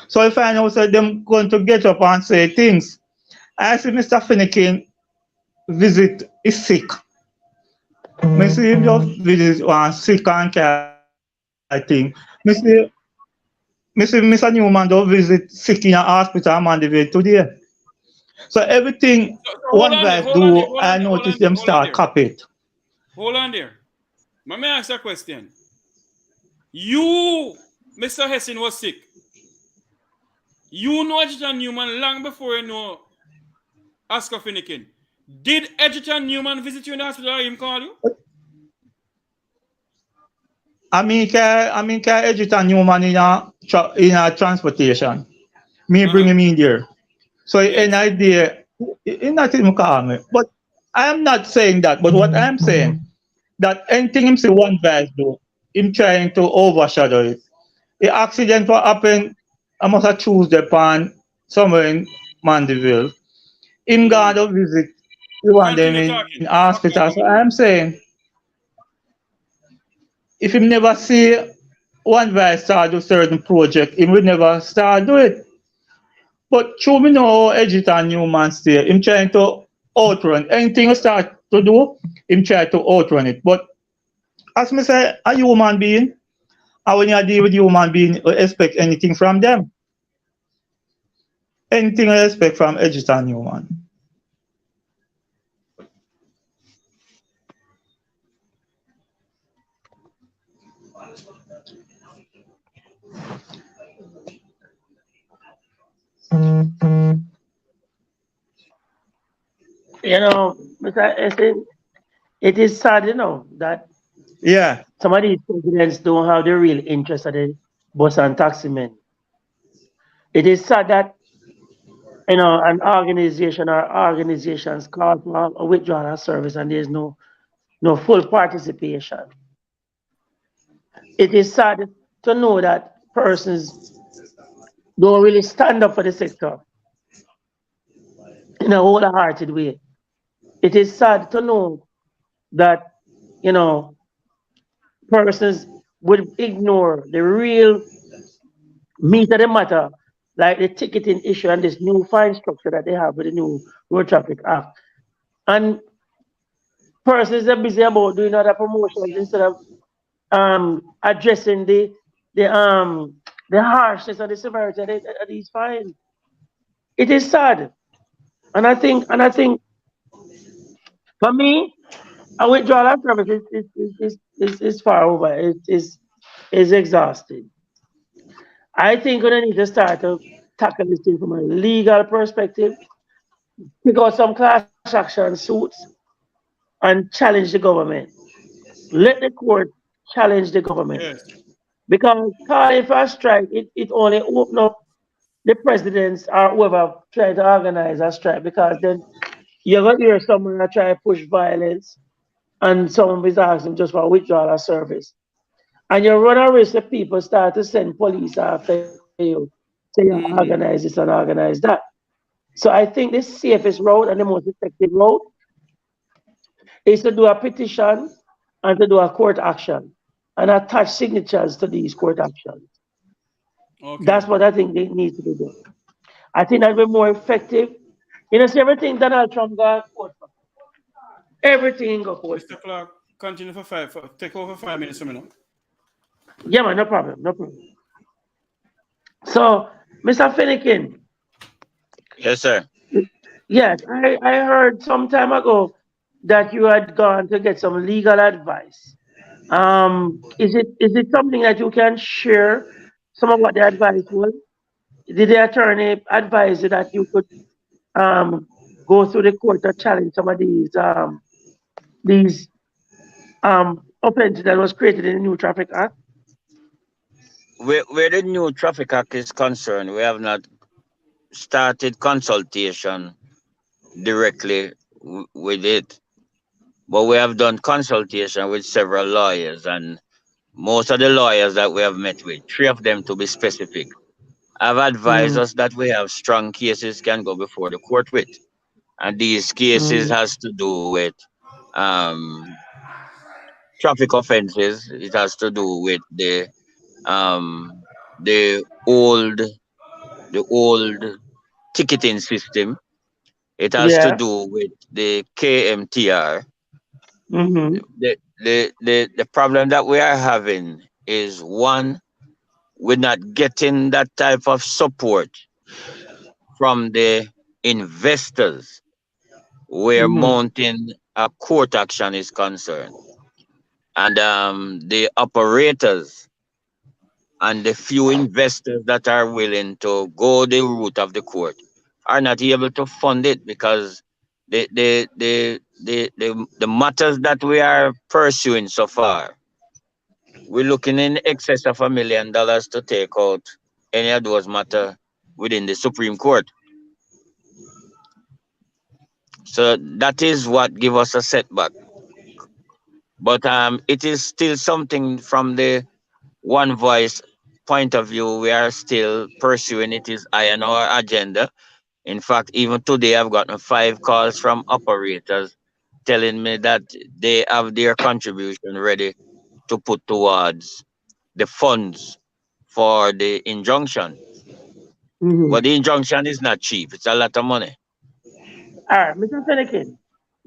So if I know that them going to get up and say things, I see Mr. Finnegan visit is sick. I see him just visit one sick and care, I think. Mr. Newman don't visit sick in a hospital on Monday today. So everything one guy do, I notice them start copy it. Hold on there. Let me ask you a question. You, Mr. Hessin, was sick. You know Edgerton Newman long before you know Oscar Finnegan. Did Edgerton Newman visit you in the hospital or him call you? I mean, Edgerton Newman in a transportation. Me bring him in there. So an idea, it's not him call me. But I am not saying that. But what I'm saying, that anything him say one guy do, him trying to overshadow it. The accident what happened, I must have choose the pan somewhere in Mandeville. Him gone to visit, you want them in hospital. So I'm saying, if him never see one guy start do certain project, he will never start do it. But through me know Edgerton Newman stay, him trying to outrun anything he start to do, him try to outrun it. But as me say, a human being, and when you deal with human being, you expect anything from them. Anything I expect from Edgerton human. Mr. Essing, it is sad, that Yeah. some of these presidents don't have the real interest of the bus and taxi men. It is sad that an organization or organizations call for a withdrawal of service and there's no full participation. It is sad to know that persons don't really stand up for the sector in a wholehearted way. It is sad to know that you know persons would ignore the real meat of the matter, like the ticketing issue and this new fine structure that they have with the new Road Traffic Act. And persons are busy about doing other promotions instead of addressing the harshness and the severity of these fines. It is sad. And I think for me, a withdrawal of service is far over. It is exhausting. I think we need to start to tackle this thing from a legal perspective, pick out some class action suits and challenge the government. Let the court challenge the government. Yes. Because calling for a strike, it only open up the presidents or whoever try to organize a strike, because then you're going to hear someone that try to push violence and someone is asking just for withdrawal of service. And you run a risk that people start to send police after you, say you organize this and organize that. So I think the safest route and the most effective route is to do a petition and to do a court action and attach signatures to these court actions. Okay. That's what I think they need to be done. I think that will be more effective. See everything Donald Trump got court for. Everything go court for. Mr. Clark, continue take over 5 minutes from now. Yeah, man, no problem, no problem. So, Mr. Finnegan, Yes, sir. yes, I heard some time ago that you had gone to get some legal advice. Is it something that you can share some of what the advice was? Did the attorney advise you that you could um go through the court to challenge some of these offenses that was created in the new traffic act? Where the new traffic act is concerned, we have not started consultation directly with it, but we have done consultation with several lawyers, and most of the lawyers that we have met with, three of them to be specific, have advised Mm, us that we have strong cases can go before the court with, and these cases mm, has to do with um, traffic offenses. It has to do with um, the old ticketing system. It has to yeah. do with the KMTR. Mm-hmm. The problem that we are having is one, we're not getting that type of support from the investors where Mm-hmm. mounting a court action is concerned. And the operators and the few investors that are willing to go the route of the court are not able to fund it because the matters that we are pursuing so far, we're looking in excess of $1 million to take out any of those matter within the Supreme Court. So that is what give us a setback. But it is still something from the one voice point of view. We are still pursuing it is high on our agenda. In fact, even today I've gotten 5 calls from operators telling me that they have their contribution ready to put towards the funds for the injunction. But Mm-hmm. the injunction is not cheap. It's a lot of money. All right, Mr. Finnegan.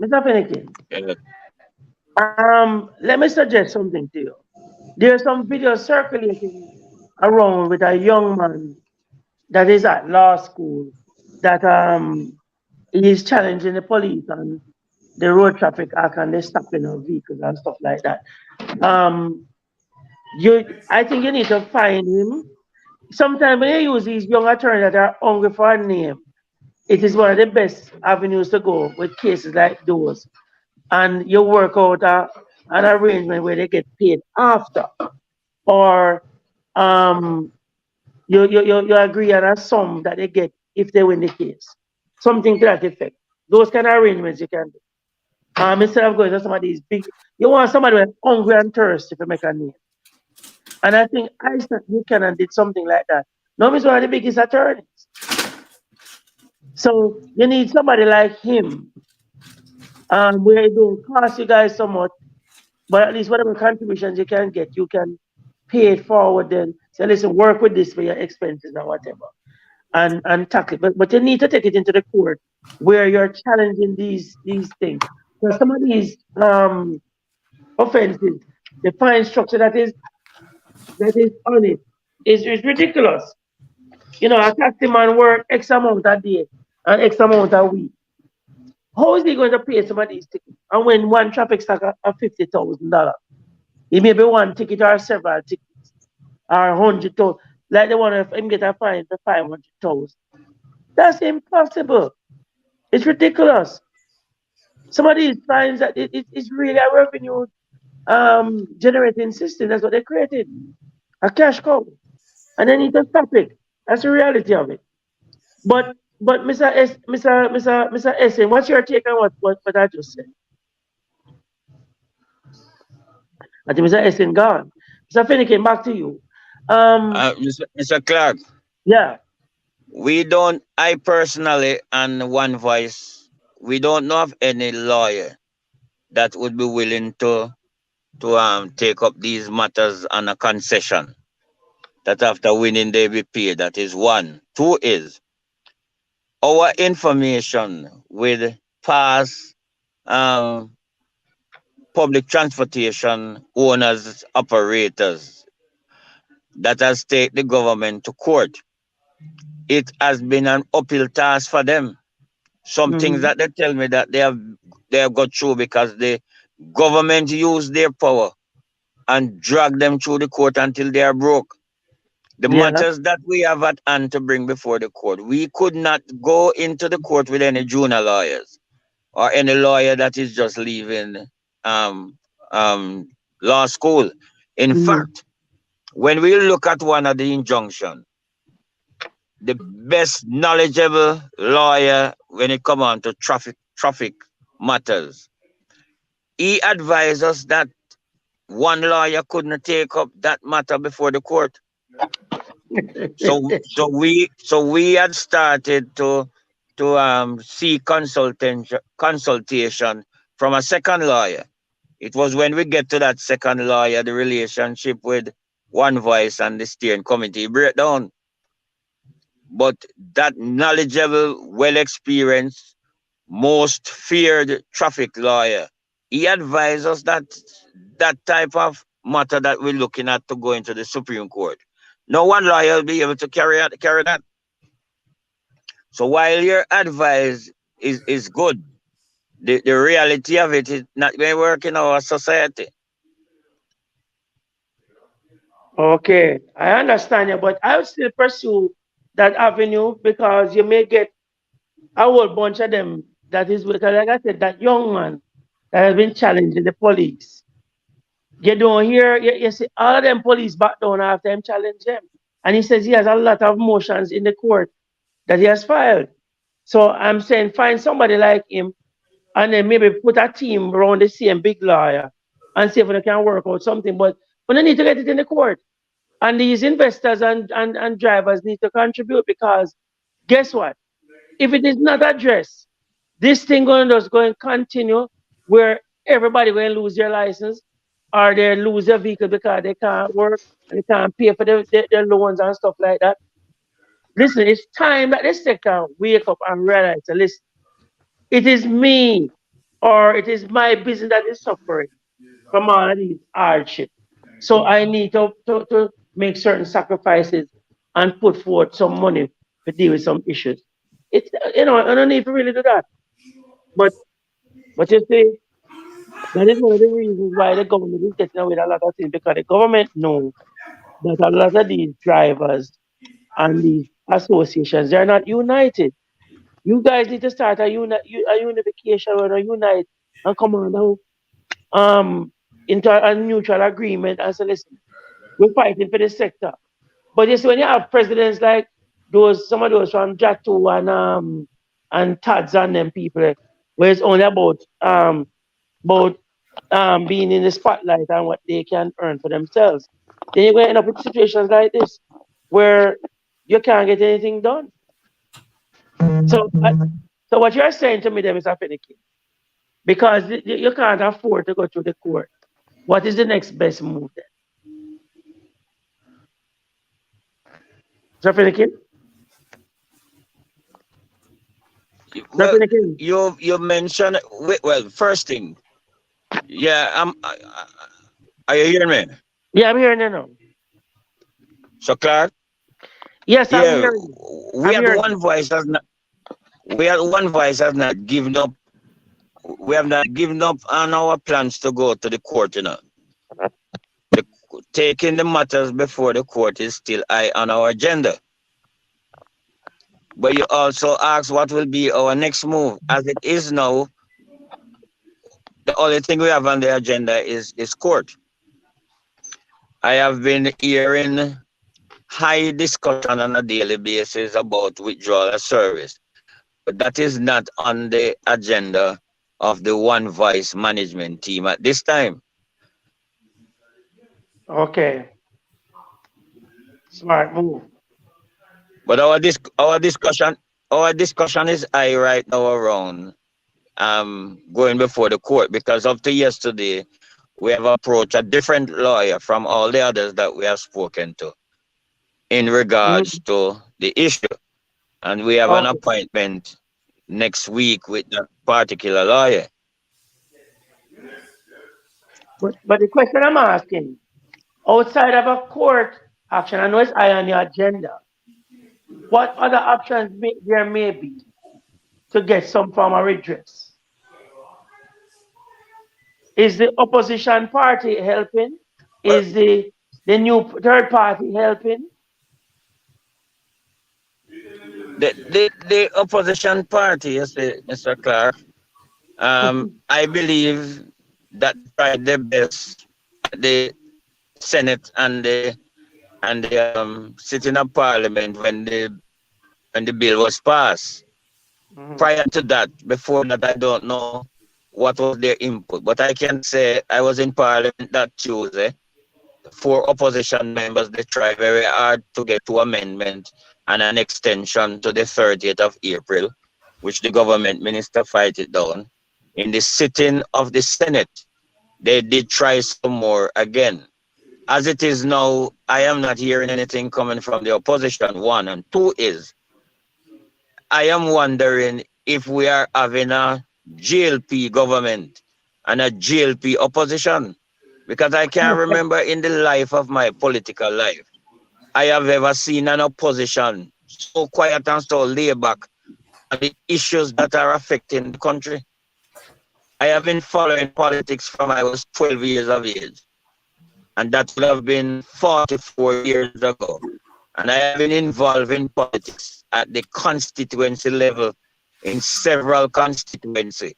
Mr. Finnegan. Uh, Let me suggest something to you. There's some videos circulating around with a young man that is at law school that he is challenging the police and the road traffic act and the stopping of vehicles and stuff like that. Um, I think you need to find him. Sometimes when you use these young attorneys that are hungry for a name, it is one of the best avenues to go with cases like those. And you work out an arrangement where they get paid after, or um, you agree on a sum that they get if they win the case. Something to that effect. Those kind of arrangements you can do. Instead of going to some of these big, you want somebody who's hungry and thirsty to make a name. And I think Isaac Buchanan did something like that. Now he's one of the biggest attorneys. So you need somebody like him, where it don't cost you guys so much, but at least whatever contributions you can get, you can pay it forward then. Say, listen, work with this for your expenses or whatever. And tackle it. But you need to take it into the court where you're challenging these things. Because some of these offenses, the fine structure that is on it is ridiculous. You know, a taxi man work X amount a day and X amount a week. How is he going to pay some of these tickets? And when one traffic stop at $50,000, it may be one ticket or several tickets or 100,000. Like the one if him get a fine for 500,000. That's impossible. It's ridiculous. Some of these fines that it's really a revenue generating system. That's what they created. A cash cow. And they need to stop it. That's the reality of it. But Mr. Essen, what's your take on what I just said? I think Mr. Essen gone. Mr. Finney came back to you. Mr. Clark, Yeah. I personally and One Voice, we don't know of any lawyer that would be willing to take up these matters on a concession that after winning they be paid. That is one. Two is our information with past um, public transportation owners, operators that has taken the government to court. It has been an uphill task for them. Some things Mm-hmm. that they tell me that they have got through because the government used their power and drag them through the court until they are broke. The Yeah. matters that we have at hand to bring before the court, we could not go into the court with any junior lawyers or any lawyer that is just leaving um, um, law school. In Mm-hmm. fact, when we look at one of the injunction, the best knowledgeable lawyer when it comes on to traffic matters, he advised us that one lawyer couldn't take up that matter before the court. So we had started to seek consultation from a second lawyer. It was when we get to that second lawyer, the relationship with One Voice and the steering committee break down. But that knowledgeable, well experienced, most feared traffic lawyer, he advised us that that type of matter that we're looking at to go into the Supreme Court, no one lawyer will be able to carry that. So while your advice is good, the reality of it is not going to work in our society. Okay, I understand you, but I would still pursue that avenue because you may get a whole bunch of them that is because like I said, that young man that has been challenging the police. You don't hear you see all of them police back down after him challenge them. And he says he has a lot of motions in the court that he has filed. So I'm saying find somebody like him and then maybe put a team around the same big lawyer and see if they can work out something. But they need to get it in the court. And these investors and drivers need to contribute because guess what? If it is not addressed, this thing going just going to continue where everybody going to lose their license or they lose their vehicle because they can't work and they can't pay for their loans and stuff like that. Listen, it's time that this sector wake up and realize, listen, it is me or it is my business that is suffering. from all of these hardships. So I need to make certain sacrifices and put forth some money to deal with some issues. It's I don't need to really do that. But you see, that is one of the reasons why the government is getting away with a lot of things because the government knows that a lot of these drivers and these associations they're not united. You guys need to start a unification or a unite and come on now into a neutral agreement and say, listen, we're fighting for this sector. But you see, when you have presidents like some of those from Jatu and Tads and them people, where it's only about being in the spotlight and what they can earn for themselves, then you're going to end up with situations like this where you can't get anything done. So, so what you're saying to me, then, Mr. Finicky, because you can't afford to go through the court. What is the next best move then? Mr. Finicky? Mr. Well, Finicky? you mentioned well. First thing, yeah. Are you hearing me? Yeah, I'm hearing you now. So Clark, Yes, I'm yeah, hearing you. we I'm at hearing one you. voice has not. We at one voice have not given up. We have not given up on our plans to go to the court. The, taking the matters before the court is still high on our agenda. But you also ask what will be our next move. As it is now, the only thing we have on the agenda is court. I have been hearing high discussion on a daily basis about withdrawal of service, but that is not on the agenda of the One Voice management team at this time. Okay, smart move. But our discussion is high right now around going before the court because up to yesterday we have approached a different lawyer from all the others that we have spoken to in regards Mhm. to the issue. And we have an Okay, appointment next week with that particular lawyer. but the question I'm asking, outside of a court action, I know it's high on your agenda. What other options there may be to get some form of redress? Is the opposition party helping? Well, Is the new third party helping? the opposition party, yes, Mr. Clark, I believe that they tried their best at the Senate and the sitting of Parliament when the bill was passed. Mhm. Prior to that, before that, I don't know what was their input, but I can say I was in Parliament that Tuesday. Four opposition members they tried very hard to get to amendment and an extension to the 30th of April, which the government minister fight it down. In the sitting of the Senate, they did try some more again. As it is now, I am not hearing anything coming from the opposition. One and two is I am wondering if we are having a GLP government and a GLP opposition. Because I can't remember in the life of my political life, I have ever seen an opposition so quiet and so laid back on the issues that are affecting the country. I have been following politics from I was 12 years of age, and that would have been 44 years ago. And I have been involved in politics at the constituency level in several constituencies.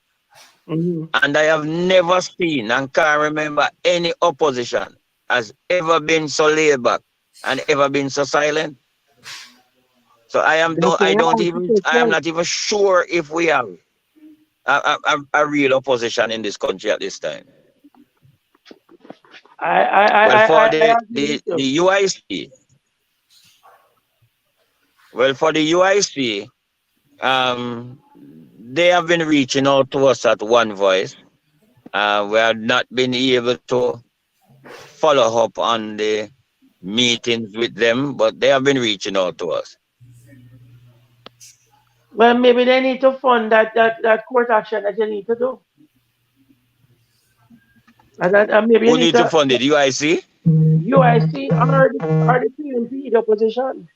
Mhm. And I have never seen and can't remember any opposition has ever been so laid back and ever been so silent. So That's why I asked the I am question. not even sure if we have a real opposition in this country at this time. Well, for I the agree the with you. the UIC, well for the UIC, they have been reaching out to us at One Voice. We have not been able to follow up on the meetings with them, but they have been reaching out to us. Well, maybe they need to fund that court action that you need to do. And maybe you Who need need to to fund it? UIC? UIC or the PNP, the opposition.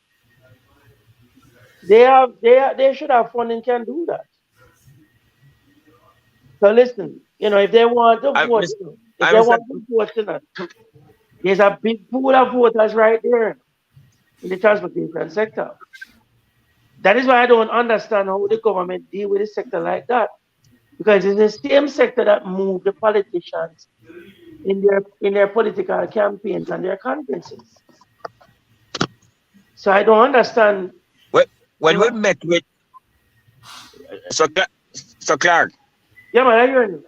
They should have funding can do that. So listen, if they want to I, vote, Mis- if I, they Mr. want to vote tonight, there's a big pool of voters right there in the transportation sector. That is why I don't understand how the government deal with a sector like that. Because it's the same sector that move the politicians in their political campaigns and their conferences. So I don't understand. when You we know, met with so, so Clark, yeah, man, I hear you.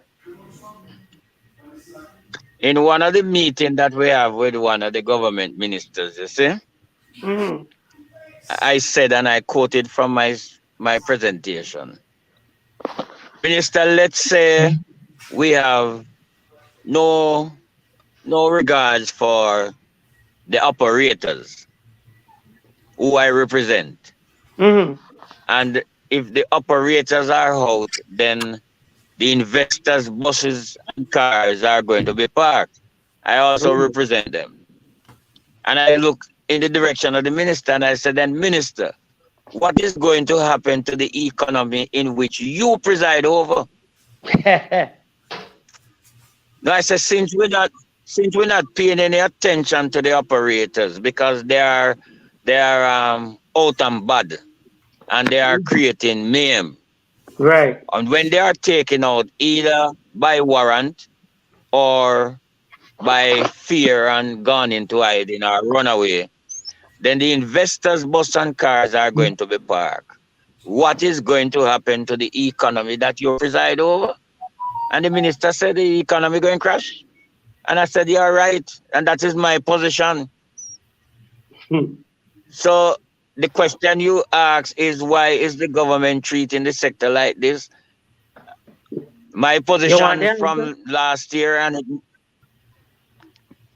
in one of the meeting that we have with one of the government ministers, you see, Mm-hmm. I said and I quoted from my presentation. Minister, let's say we have no regards for the operators who I represent. Mm-hmm. And if the operators are out, then the investors' buses and cars are going to be parked. I also Mm-hmm. represent them. And I looked in the direction of the minister and I said, then, Minister, what is going to happen to the economy in which you preside over? No, I said, since we're not paying any attention to the operators because they are out and bad and they are creating mayhem. Right. And when they are taken out either by warrant or by fear and gone into hiding or run away, then the investors' bus and cars are going to be parked. What is going to happen to the economy that you preside over? And the minister said the economy going to crash. And I said, you're right. And that is my position. Hmm. So the question you ask is why is the government treating the sector like this? My You want the position answer? from last year and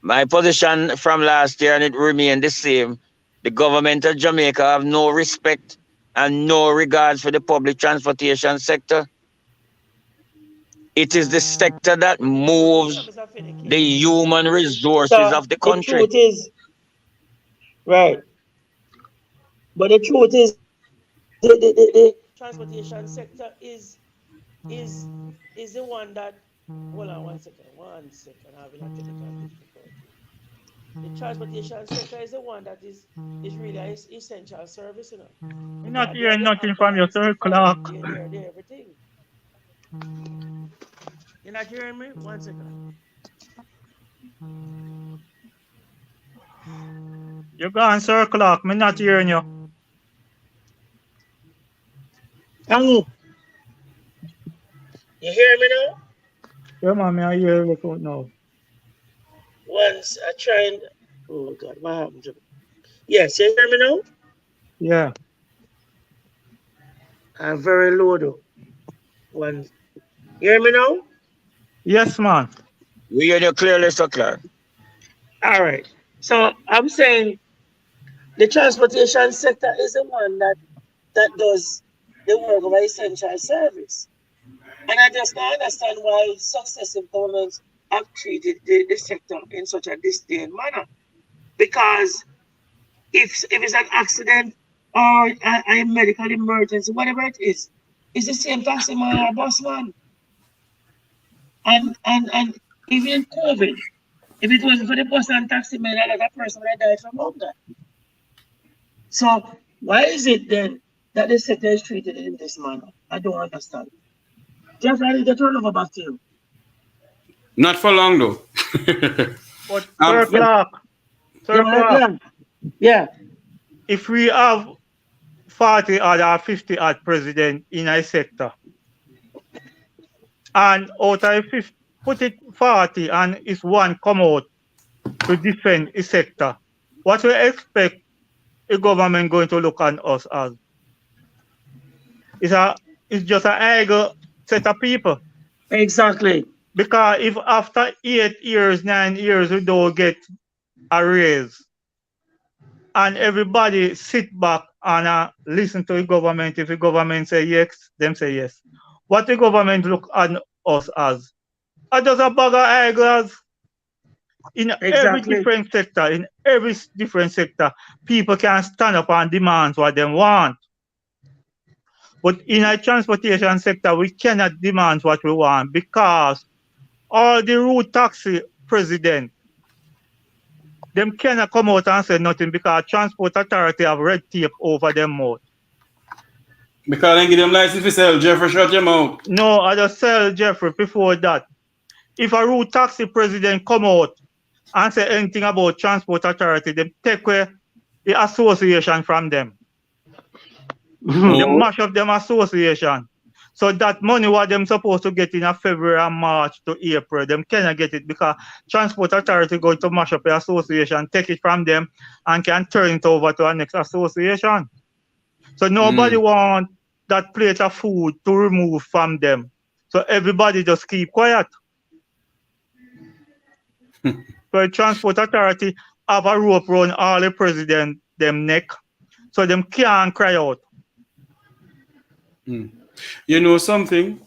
my position from last year and it remained the same. The government of Jamaica have no respect and no regards for the public transportation sector. It is the sector that moves the human resources So of the the country. truth is, right. But the truth is, the transportation sector is the one that. Hold on 1 second. 1 second. I'm having a technical difficulty. The transportation sector is the one that is really an essential service, I'm not because they are hearing the nothing from your ambulance, the Sir fire, Clark. they're everything. You're not hearing me? 1 second. You gone, Sir Clark. I'm not hearing you. Hello. You hear me now? Yeah, man, I hear you now. Once I tried. Oh God, what happened to me? Yes, you hear me now? Yeah. I'm very low though. One. You hear me now? Yes, man. We hear you clearly, so clear. All right. So I'm saying the transportation sector is the one that does the work of an essential service. And I just don't understand why successive governments have treated the sector in such a disdain manner. Because if it's an accident or a medical emergency, whatever it is, it's the same taxi man or bus man. And even in COVID, if it wasn't for the bus and taxi man, another person would have died from hunger. So why is it then that the sector is treated in this manner? I don't understand. Just I need to turn over back to you. Not for long though. But um, Sir Yeah, Clark, yeah, Sir Clark, yeah, yeah. if we have 40 odd or 50 odd president in a sector, and out of 50, put it 40 and is one come out to defend a sector, what we expect a government going to look on us as? It's, a, it's just an idle set of people. Exactly. Because if after 8 years, 9 years, we don't get a raise, and everybody sit back and listen to the government, if the government say yes, them say yes. What the government look on us as are just a bag of eyeglass. In every Exactly. different sector, people can stand up and demand what they want. But in a transportation sector, we cannot demand what we want because all the road taxi president, them cannot come out and say nothing because transport authority have red tape over them mouth. Because they give them license to sell. Jeffrey, shut your mouth. No, I just tell Jeffrey before that. If a road taxi president come out and say anything about transport authority, they take away the association from them. They Oh. mash up them association. So that money what them supposed to get in a February and March to April, them cannot get it because transport authority going to mash up the association, take it from them and can turn it over to our next association. So nobody want that plate of food to remove from them. So everybody just keep quiet. So the transport authority have a rope around all the president them neck. So them can't cry out. You know something?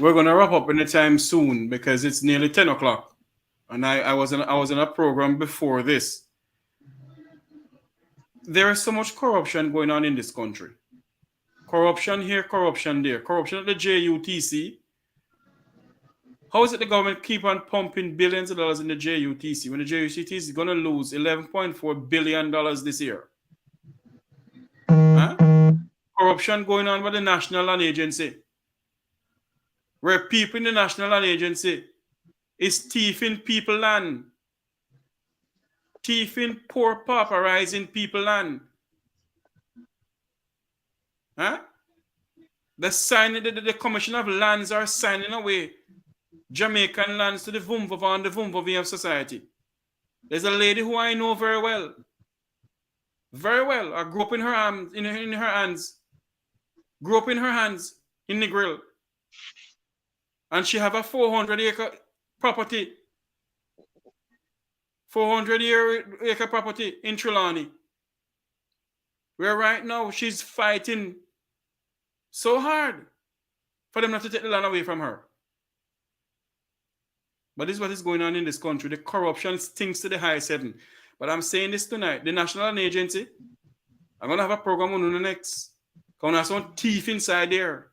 We're gonna wrap up in the time soon because it's nearly 10 o'clock. And I was in a program before this. There is so much corruption going on in this country. Corruption here, corruption there. Corruption at the JUTC. How is it the government keep on pumping billions of dollars in the JUTC when the JUTC is going to lose $11.4 billion this year? Huh? Corruption going on with the National Land Agency, where people in the National Land Agency is thieving people land, thieving, poor, pauperizing people land. Huh? The Commission of Lands are signing away Jamaican lands to the Vumvava and the Vumvavi of society. There's a lady who I know very well. Very well. I grew up in her arms, in her hands. Grew up in her hands in the grill. And she have a 400-acre property. 400-acre property in Trelawney. Where right now she's fighting so hard for them not to take the land away from her. But this is what is going on in this country. The corruption stinks to the highest heaven. But I'm saying this tonight. The National Land Agency, I'm going to have a program on the next. Going to have some thief inside there.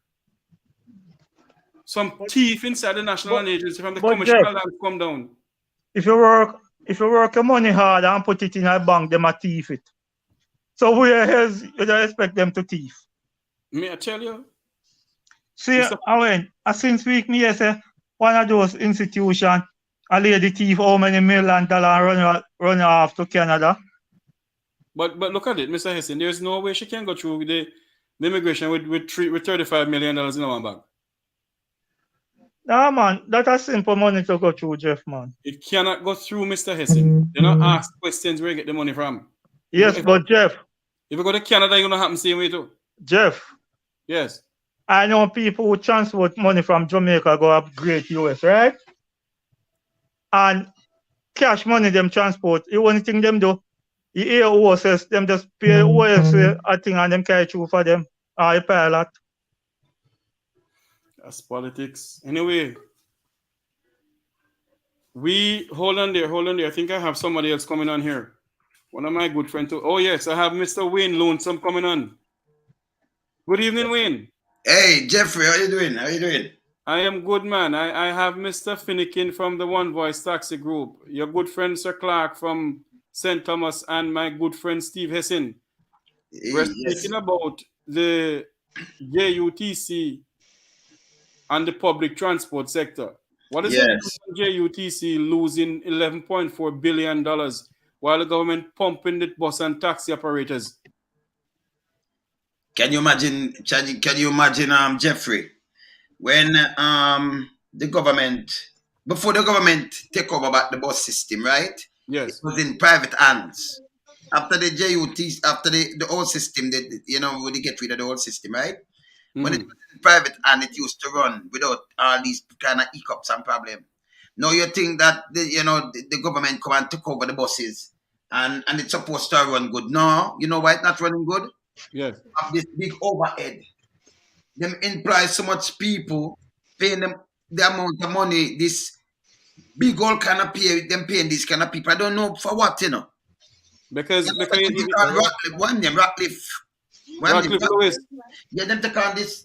Some thief inside the National Land Agency from the Commission of Land come down. If you work your money hard and put it in a bank, them a thief it. So where else you don't expect them to thief? Me, I tell you. See, since week me say one of those institutions, a lady thief how many $1 million run off to Canada. But look at it, Mr. Hessen. There's no way she can go through the immigration with $35 million in our bank. Nah, man, that's a simple money to go through, Jeff, man. It cannot go through, Mr. Hessen. They don't ask questions where you get the money from. Yes, but Jeff. If you go to Canada, you're going to happen the same way too. Jeff. Yes. I know people who transport money from Jamaica go upgrade US, right? And cash money them transport. The only thing them do, the air horses, them just pay OS a thing and them carry through for them. Or a pilot. That's politics. Anyway, hold on there. I think I have somebody else coming on here. One of my good friends too. Oh yes, I have Mr. Wayne Lonesome coming on. Good evening, Wayne. Hey, Jeffrey, how you doing? I am good, man. I have Mr. Finnegan from the One Voice Taxi Group, your good friend Sir Clark from St. Thomas, and my good friend Steve Hessen. We're speaking about the JUTC and the public transport sector. What is it JUTC losing $11.4 billion while the government pumping the bus and taxi operators? Can you imagine, Jeffrey, when the government, before the government take over about the bus system, right? Yes. It was in private hands. After the JUT, after the old system, when they get rid of the old system, right? When it was in private hand, it used to run without all these kind of hiccups and problems. Now you think that the government come and took over the buses and it's supposed to run good. No, you know why it's not running good? Yes. Of this big overhead. Them employ so much people, paying them the amount of money this big old kind of pay them paying these kind of people. I don't know for what, you know. Because One name Ratcliffe. One name Radcliffe Lewis. Yeah, them take on this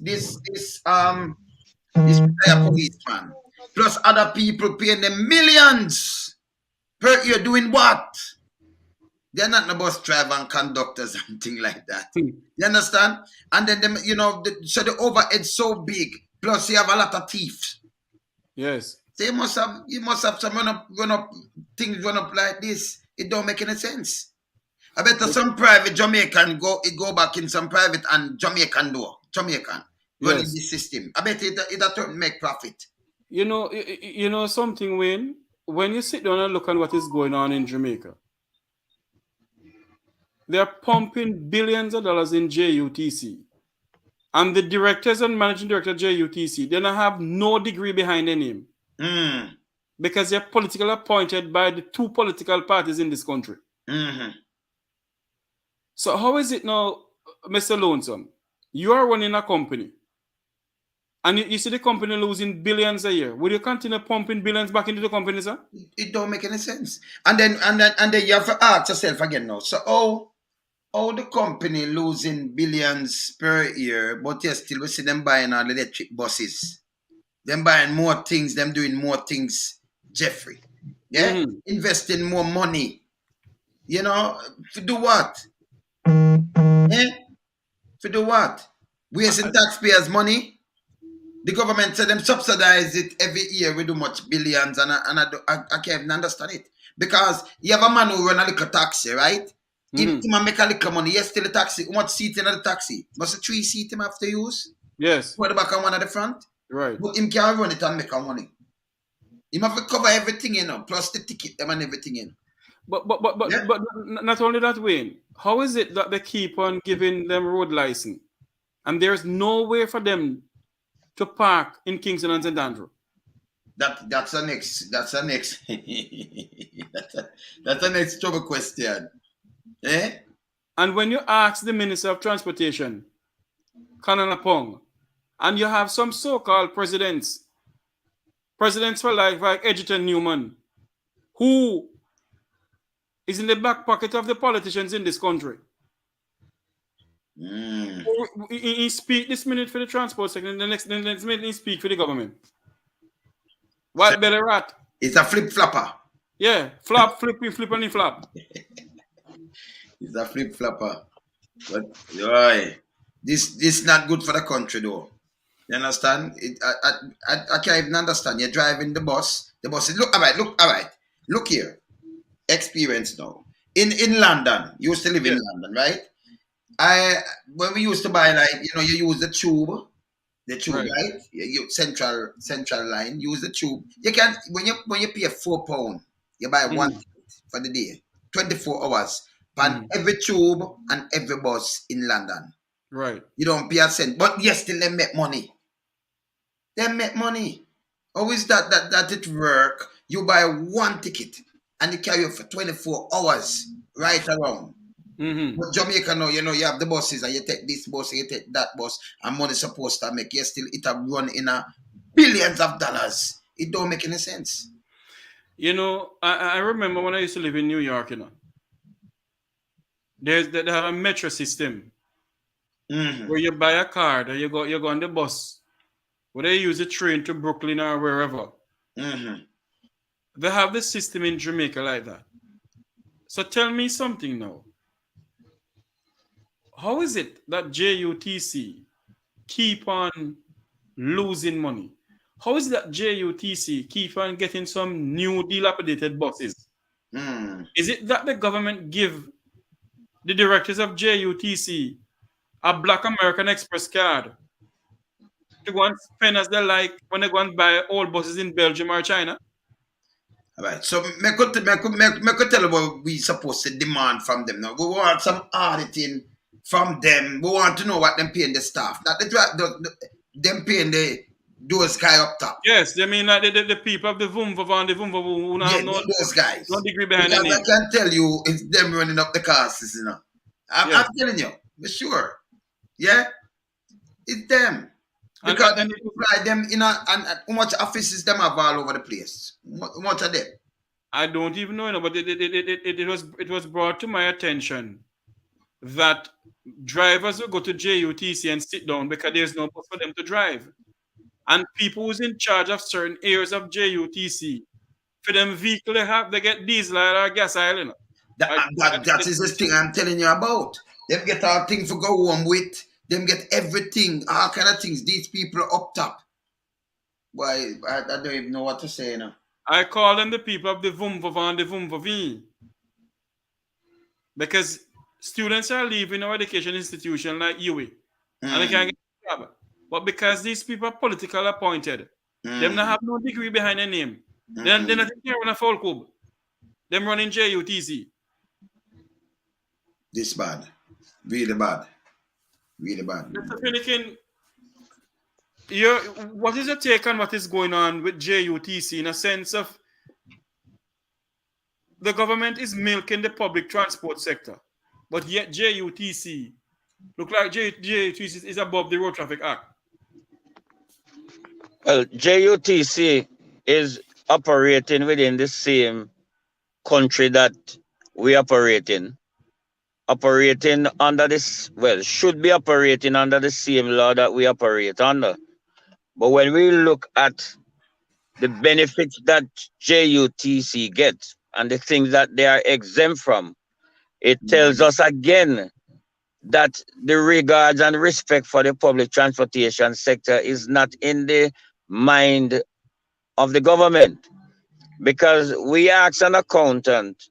policeman. Plus other people paying them millions per year doing what? They're not no bus driver and conductors and things like that. You understand? And then them, you know, so the overhead's so big. Plus you have a lot of thieves. Yes. So you must have some run up things run up like this. It don't make any sense. I bet some private Jamaican go back in some private and Jamaican running this system. I bet it don't make profit. You know something, Wayne? When you sit down and look at what is going on in Jamaica, they're pumping billions of dollars in JUTC. And the directors and managing director of JUTC, they don't have no degree behind their name. Because they're politically appointed by the two political parties in this country. So how is it now, Mr. Lonesome? You are running a company. And you see the company losing billions a year. Will you continue pumping billions back into the company, sir? It don't make any sense. And then you have to ask yourself again now. So how the company losing billions per year, but you still we see them buying all electric buses. Them buying more things, them doing more things, Jeffrey. Yeah? Investing more money. You know, to do what? To do what? Wasting taxpayers' money? The government said them subsidize it every year. We do much billions, and I can't even understand it. Because you have a man who run a little taxi, right? Him make a little money. Yes, still a taxi. How much seat in the taxi? Must a 3 seat him have to use? Yes. One at the back and one at the front? Right. But him can run it and make a money. Him have to cover everything, you know, plus the ticket them and everything, you know. But not only that, Wayne. How is it that they keep on giving them road license, and there's no way for them to park in Kingston and St. Andrew? That's a next that's a next trouble question. Eh? And when you ask the Minister of Transportation, Kanana Pong, and you have some so-called presidents for life like Edgerton Newman, who is in the back pocket of the politicians in this country. He speak this minute for the transport sector, and the next minute he speak for the government. White belly rat. It's a flip-flopper. Yeah, flop, flip, and he flop. It's a flip-flopper. But this not good for the country though. You understand? I can't even understand. You're driving the bus. The bus is look all right. Look here. Experience now. In London, you used to live in London, right? When we used to buy, like, you know, you use the tube, right? You central line, use the tube. You can when you pay £4, you buy one ticket for the day, 24 hours, on every tube and every bus in London. Right. You don't pay a cent, but yes, still they make money. They make money. How is that it work? You buy one ticket and you carry it for 24 hours right around. But Jamaica now, you know, you have the buses and you take this bus and you take that bus and money supposed to make. You still it have run in billions of dollars. It don't make any sense. You know, I remember when I used to live in New York, you know. They have a metro system where you buy a card and you go on the bus. Whether you use a train to Brooklyn or wherever. They have this system in Jamaica like that. So tell me something now. How is it that JUTC keep on losing money? How is it that JUTC keep on getting some new dilapidated buses? Is it that the government give the directors of JUTC a Black American Express card to go and spend as they like when they go and buy old buses in Belgium or China? All right. So me could tell you what we supposed to demand from them now. We want some auditing from them. We want to know what them paying the staff. Not them paying those guys up top. Yes, I mean like the people of the Vumva and the Vumva who have those guys. No degree behind their name. I can tell you it's them running up the costs, you know. I'm telling you, for sure. Yeah? It's them. Because they supply them in and how much offices them have all over the place. How much are them? I don't even know, but it was brought to my attention that drivers will go to JUTC and sit down because there's no bus for them to drive. And people who's in charge of certain areas of JUTC, for them vehicle they get diesel or gas oil. That is the thing I'm telling you about. Them get all things to go home with. Them get everything, all kind of things. These people are up top. Why, I don't even know what to say now. I call them the people of the Vumvava and the Vumvavi. Because students are leaving our education institution like UWI. And they can't get a job. But because these people are politically appointed, them not have no degree behind their name. They're not run a full club. Them running JUTC. This bad. Really bad. Really bad. Mr. Finnegan, what is your take on what is going on with JUTC in a sense of the government is milking the public transport sector, but yet JUTC look like JUTC is above the Road Traffic Act? Well, JUTC is operating within the same country that we operate in. Operating under this, well, should be operating under the same law that we operate under. But when we look at the benefits that JUTC gets and the things that they are exempt from, it tells us again that the regards and respect for the public transportation sector is not in the mind of the government. Because we asked an accountant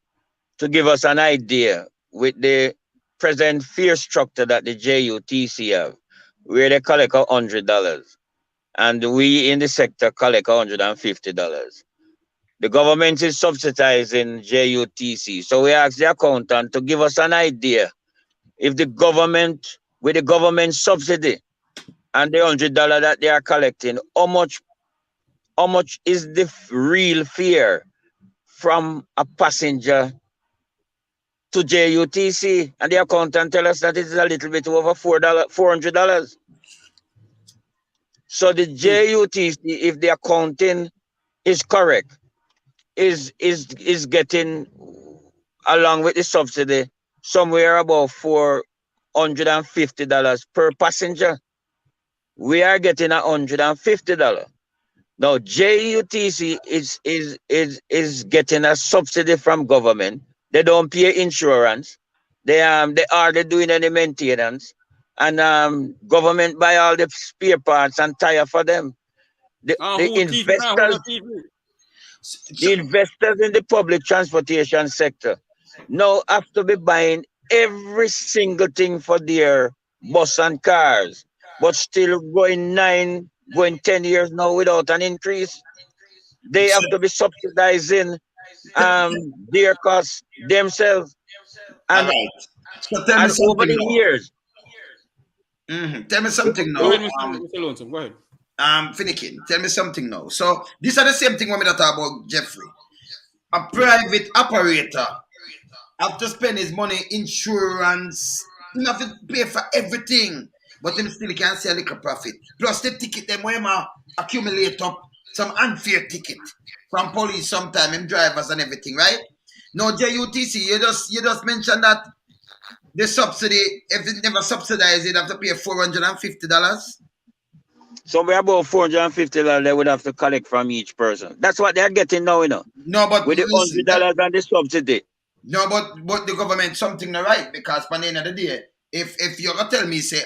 to give us an idea with the present fare structure that the JUTC have, where they collect $100, and we in the sector collect $150. The government is subsidizing JUTC, so we asked the accountant to give us an idea if the government, with the government subsidy and the $100 that they are collecting, how much is the real fare from a passenger to JUTC, and the accountant tell us that it is a little bit over $400. So the JUTC, if the accounting is correct, is getting, along with the subsidy, somewhere about $450 per passenger. We are getting $150. Now JUTC is getting a subsidy from government. They don't pay insurance. They hardly doing any maintenance, and government buy all the spare parts and tire for them. The investors in the public transportation sector now have to be buying every single thing for their bus and cars, but still going 10 years now without an increase. They have to be subsidizing their costs themselves. And, so tell me something over the years. Tell me something now. Go ahead, Mr. Lonesome. Go ahead. Finnegan, tell me something now. So these are the same thing when we talk about Jeffrey. A private operator have to spend his money, insurance, he have to pay for everything, but him still can see a little profit. Plus the ticket them when accumulate up some unfair ticket from police sometime, him drivers and everything, right? Now JUTC, you just mentioned that the subsidy, if it never subsidized, you'd have to pay $450. Somewhere about $450 they would have to collect from each person. That's what they're getting now, you know. No, but with the $100 and the subsidy. No, but the government something not right, because by the end of the day, if you're gonna tell me say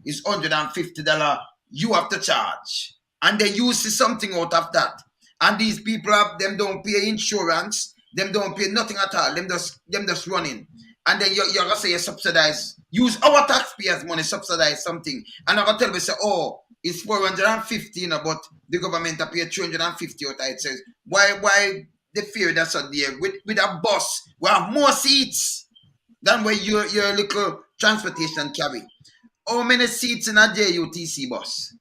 it's $150, you have to charge, and then you see something out of that, and these people them don't pay insurance, them don't pay nothing at all, them just running, and then you're gonna say you subsidize, use our taxpayers' money subsidize something, and I'm gonna tell me say, oh, it's $450, but the government pay $350 out. It says why the fear that's out there with a bus we have more seats than where your little transportation carry. How many seats in a JUTC bus?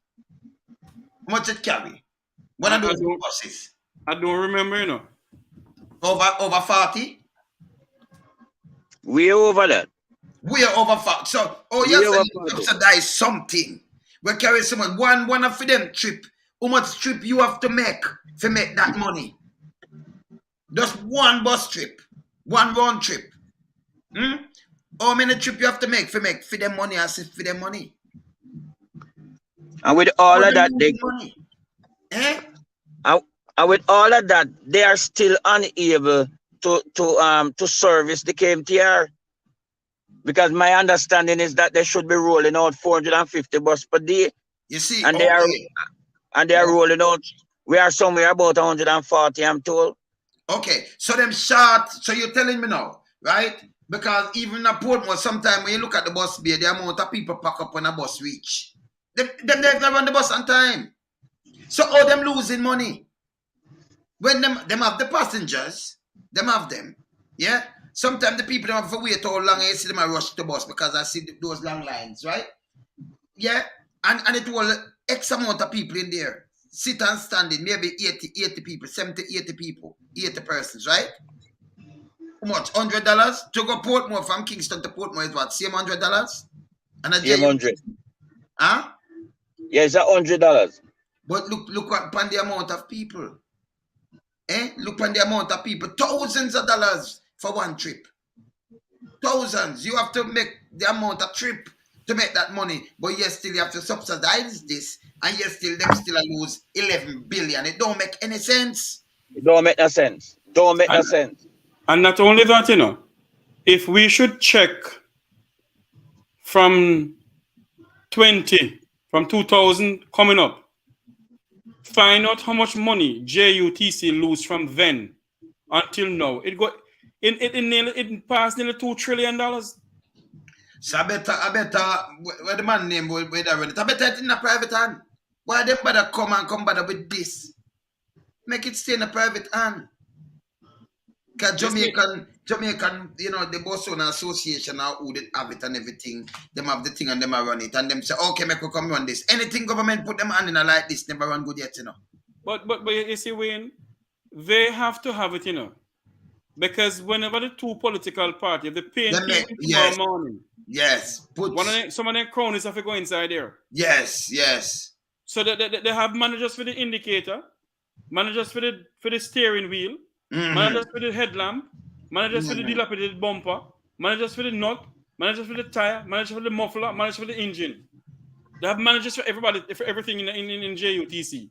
How much it carry? One of those buses. I don't remember, you know. Over 40? We're over that. We are over 40. So, you have to subsidize something. We carry someone one of them trip. How much trip you have to make that money? Just one bus trip, one round trip. How many trip you have to make for them money? I said for them money. And with all of that, money. Eh? And with all of that, they are still unable to service the KMTR. Because my understanding is that they should be rolling out 450 buses per day. You see, and they are rolling out. We are somewhere about 140, I'm told. Okay, so them short. So you're telling me now, right? Because even at Portmore, sometimes when you look at the bus bay, the amount of people pack up when a bus reach, them never run the bus on time. So all them losing money. When them have the passengers, them have them. Yeah? Sometimes the people don't have to wait how long, and you see them rush the bus because I see those long lines, right? Yeah? And it was X amount of people in there. Sit and standing, maybe 80 people, 70, 80 people, 80 persons, right? How much? $100? To go Portmore from Kingston to Portmore is what? Same $100? And a Same 100. Huh? Yeah, it's $100. But look upon the amount of people. Look on the amount of people. Thousands of dollars for one trip. Thousands. You have to make the amount of trip to make that money. But yes, still you have to subsidize this. And yes, still them still lose 11 billion. It don't make any sense. It don't make no sense. No sense. And not only that, if we should check from 2000 coming up, find out how much money JUTC lose from then until now. It passed nearly $2 trillion. So I better, what the man name I better it in a private hand. Why them better come bother with this? Make it stay in a private hand. Because Jamaican, the Bus Owner Association now who did have it and everything, them have the thing and them run it. And them say, okay, make we come run this. Anything government put them hand in a like this, never run good yet, But you see, Wayne, they have to have it, because whenever the two political parties, they pay people tomorrow morning. Yes. Some of their cronies have to go inside there. Yes. So they have managers for the indicator, managers for the steering wheel, managers for the headlamp, managers for the dilapidated bumper, managers for the nut, managers for the tire, managers for the muffler, managers for the engine. They have managers for everybody, for everything in JUTC.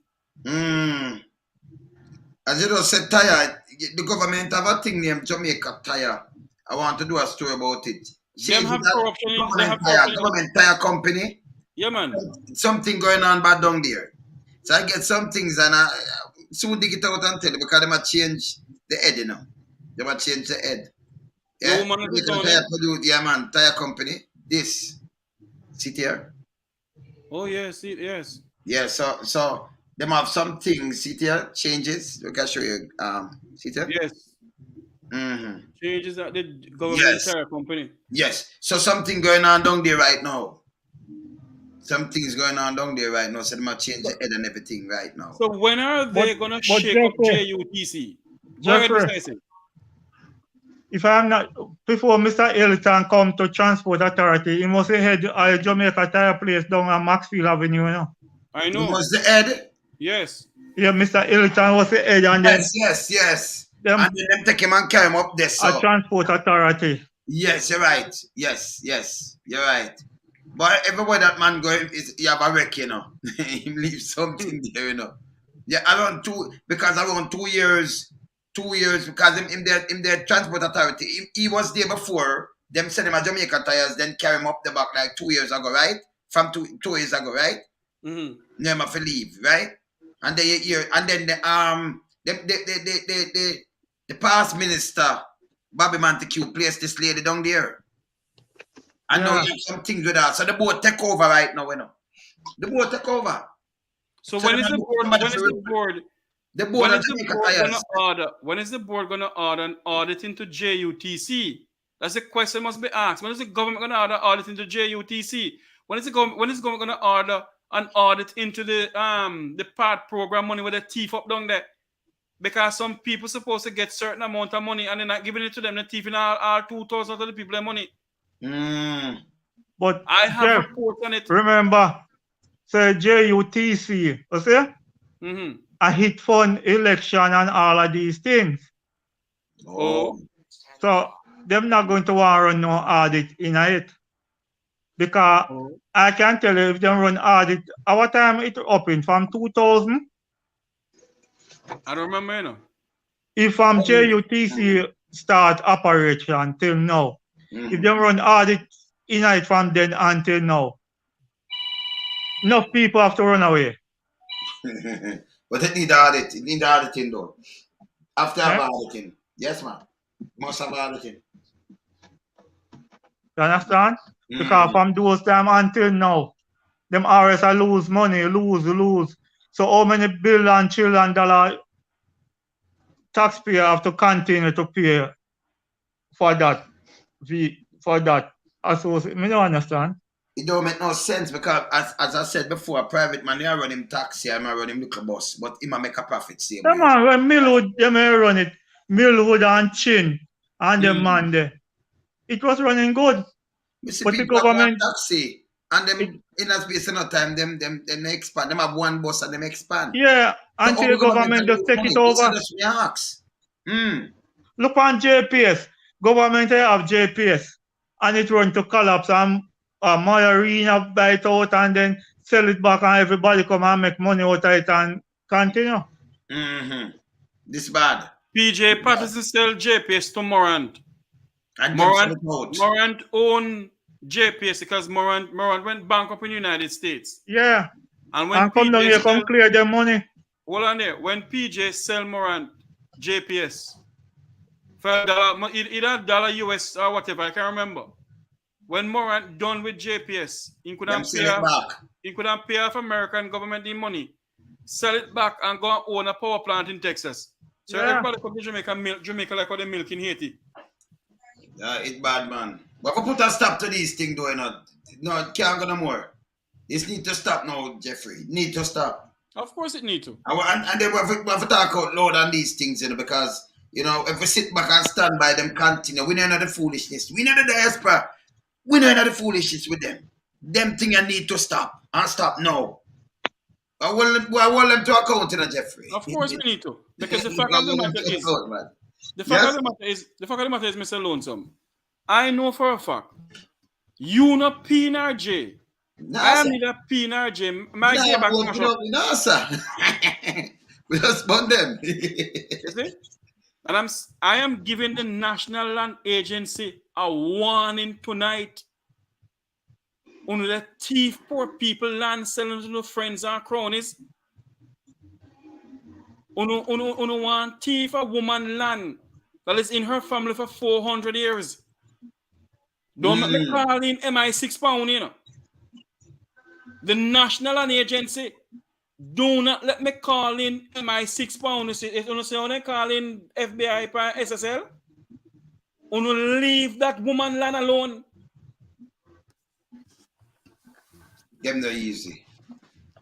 As you just said, tire, the government have a thing named Jamaica Tire. I want to do a story about it. They have corruption. Government tire company. Yeah, man. Something going on bad down there. So I get some things and I soon dig it out and tell you because they might change the head, They might change the head. Yeah, man, tire company. This. Sit here. Oh, yes, yes. Yeah, so them have some things, sit here, changes. We can show you. Sit here. Yes. Changes at the government tire company. Yes. So something going on down there right now. Something's going on down there right now. So they might change the head and everything right now. So when are they gonna shake up JUTC? Jeffrey, if I'm not, before Mr. Elton come to Transport Authority, he must head a Jamaica Tire place down on Maxfield Avenue, I know. He was the head? Yes. Yeah, Mr. Elton was the head and then... Yes. And then them take him and carry him up there. So. A Transport Authority. Yes, you're right. Yes, you're right. But everywhere that man going is you have a wreck, He leave something there, Yeah, around 2 years, because in their transport authority, he was there before. Them send him a Jamaica Tires, then carry him up the back like 2 years ago, right? From 2 years ago, right? Them have to leave, right? And they hear, and then the past minister, Bobby Montague, placed this lady down there. I know you have some things with that. So the board take over right now, The board take over. So when is the board gonna order an audit into JUTC? That's the question must be asked. When is the government gonna order audit into JUTC? When is the government gonna order an audit into the part program money with the thief up down there? Because some people supposed to get certain amount of money and they're not giving it to them. They're thieving all 2,000 of the people their money. But I have reports on it. Remember, say JUTC, you see? Mm-hmm. A hit fund election and all of these things. Oh. So them not going to want to run no audit in it. Because Oh. I can tell you if they run audit, our time it open from 2000. I don't remember, you know. If from JUTC start operation till now, if they run audit in it from then until now, enough people have to run away. But it need audit. It need auditing though. After have Yeah? auditing. Yes, man. Must have auditing. You understand? Because from those time until now, them RS lose money, lose. So how many billion, trillion dollar taxpayer have to continue to pay for that? For that associate? Me don't understand. It don't make no sense because as I said before, a private man, they run him taxi, I run him little bus, but he might make a profit same Yeah, way. man, when Millwood, them run it, Millwood and Chin and them man there, it was running good. We see But the people that run government, taxi and them in a space of no time, them expand. Them have one bus and them expand. yeah, So all until the the government just lose take money. it This is over. just me ask. Look on JPS. Government have JPS. And it run to collapse and my arena buy it out and then sell it back and everybody come and make money out of it and continue. This bad. PJ Patterson sell JPS to Morant. And them sell it out. Morant own JPS because Morant went bankrupt in the United States. Yeah. And when And come down here, come clear their money. Hold on there. When PJ sell Morant JPS for either dollar US or whatever, I can't remember. When Morant done with JPS, he couldn't pay off American government the money, sell it back and go and own a power plant in Texas. So everybody come to Jamaica like how they milk in Haiti. It's bad, man. But we put a stop to these things doing it. No, it can't go no more. This need to stop now, Jeffrey. Need to stop. Of course it need to. And then we have to talk out loud on these things, you know, because, you know, if we sit back and stand by them continue, we know the foolishness. We know the diaspora. We know the foolishness with them. Them things need to stop. And stop now. I want them to account, you know, Jeffrey. Of course we need to. Because the fact of the matter is, the fact of the matter is, Mr. Lonesome, I know for a fact, you not P nor J. I am neither P nor J. My J back no, sir. We just burn them. You see? And I am giving the National Land Agency a warning tonight. Only the thief poor people land selling to the friends and cronies. Uno want thief a woman land that is in her family for 400 years. Don't make me call in MI6 pound, you know. The National Land Agency, do not let me call in MI6 pound. If you say they call in FBI or SSL, you leave that woman land alone. Them no easy.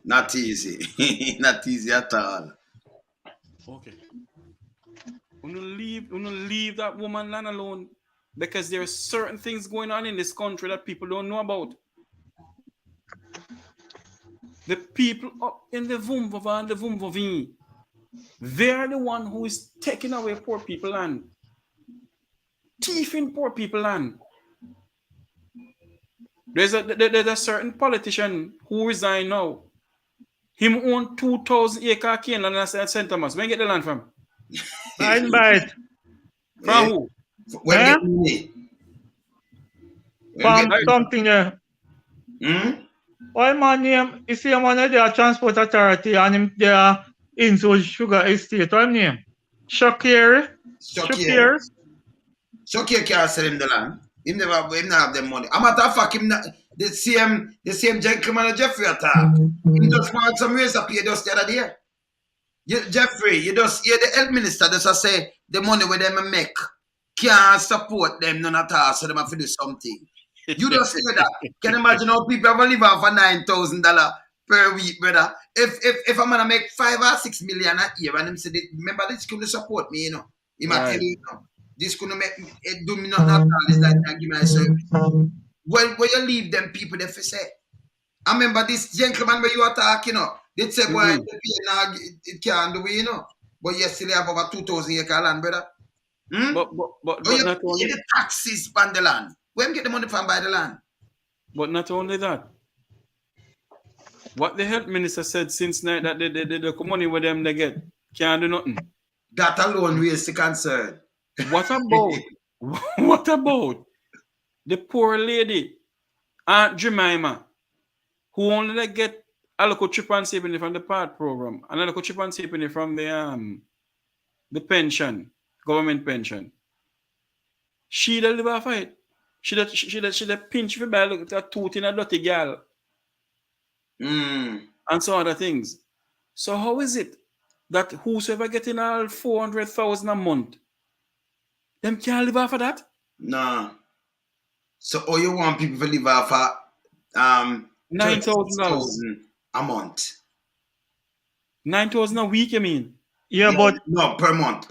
Not easy. Not easy at all. Okay. You leave that woman land alone because there are certain things going on in this country that people don't know about. The people up in the Vumvava and the Vumvavini, they're the one who is taking away poor people land, thieving poor people land. There's a certain politician who resigned now. Him own 2,000 acre cane land at St. Thomas. Where get the land from? I invite. From who? Where From something there. Why my name? You see, I'm on the Transport Authority and him there in Sugar Estate. What name? Shakir. Shakir can't sell him the land. Him never have them money. A matter of fact, him not, the same gentleman Jeffrey attack. He just want some razor pay just the other day. Jeffrey, you just hear the health minister just say the money where them make can't support them none at all, so they have to do something. You just hear that. Can you imagine how people have to live off for $9,000 per week, brother? If I'm gonna make 5 or 6 million a year and him say, remember this couldn't support me, you know. He might tell you, this couldn't make it do me nothing at all. It's like I give my service. When you leave them people, they say, I remember this gentleman where you are talking, they say, boy, Mhm. it can't do it, But you still have over 2,000 acre land, brother. But You not pay only the taxes on the land. Where you get the money from buy the land? that. What the health minister said since night that the money with them they get can't do nothing. That alone raised the concern. What about what about the poor lady, Aunt Jemima, who only get a little chip and saving from the part program, and a little chip and saving from the pension, government pension. She the live off it. She the pinch for buy look a tooth in a dirty girl Mm. and some other things. So how is it that whosoever getting all 400,000 a month, them can't live off of that? Nah. So all you want people to live off of $9,000. 36,000 a month. 9,000 a week, you mean? Yeah, but No, per month.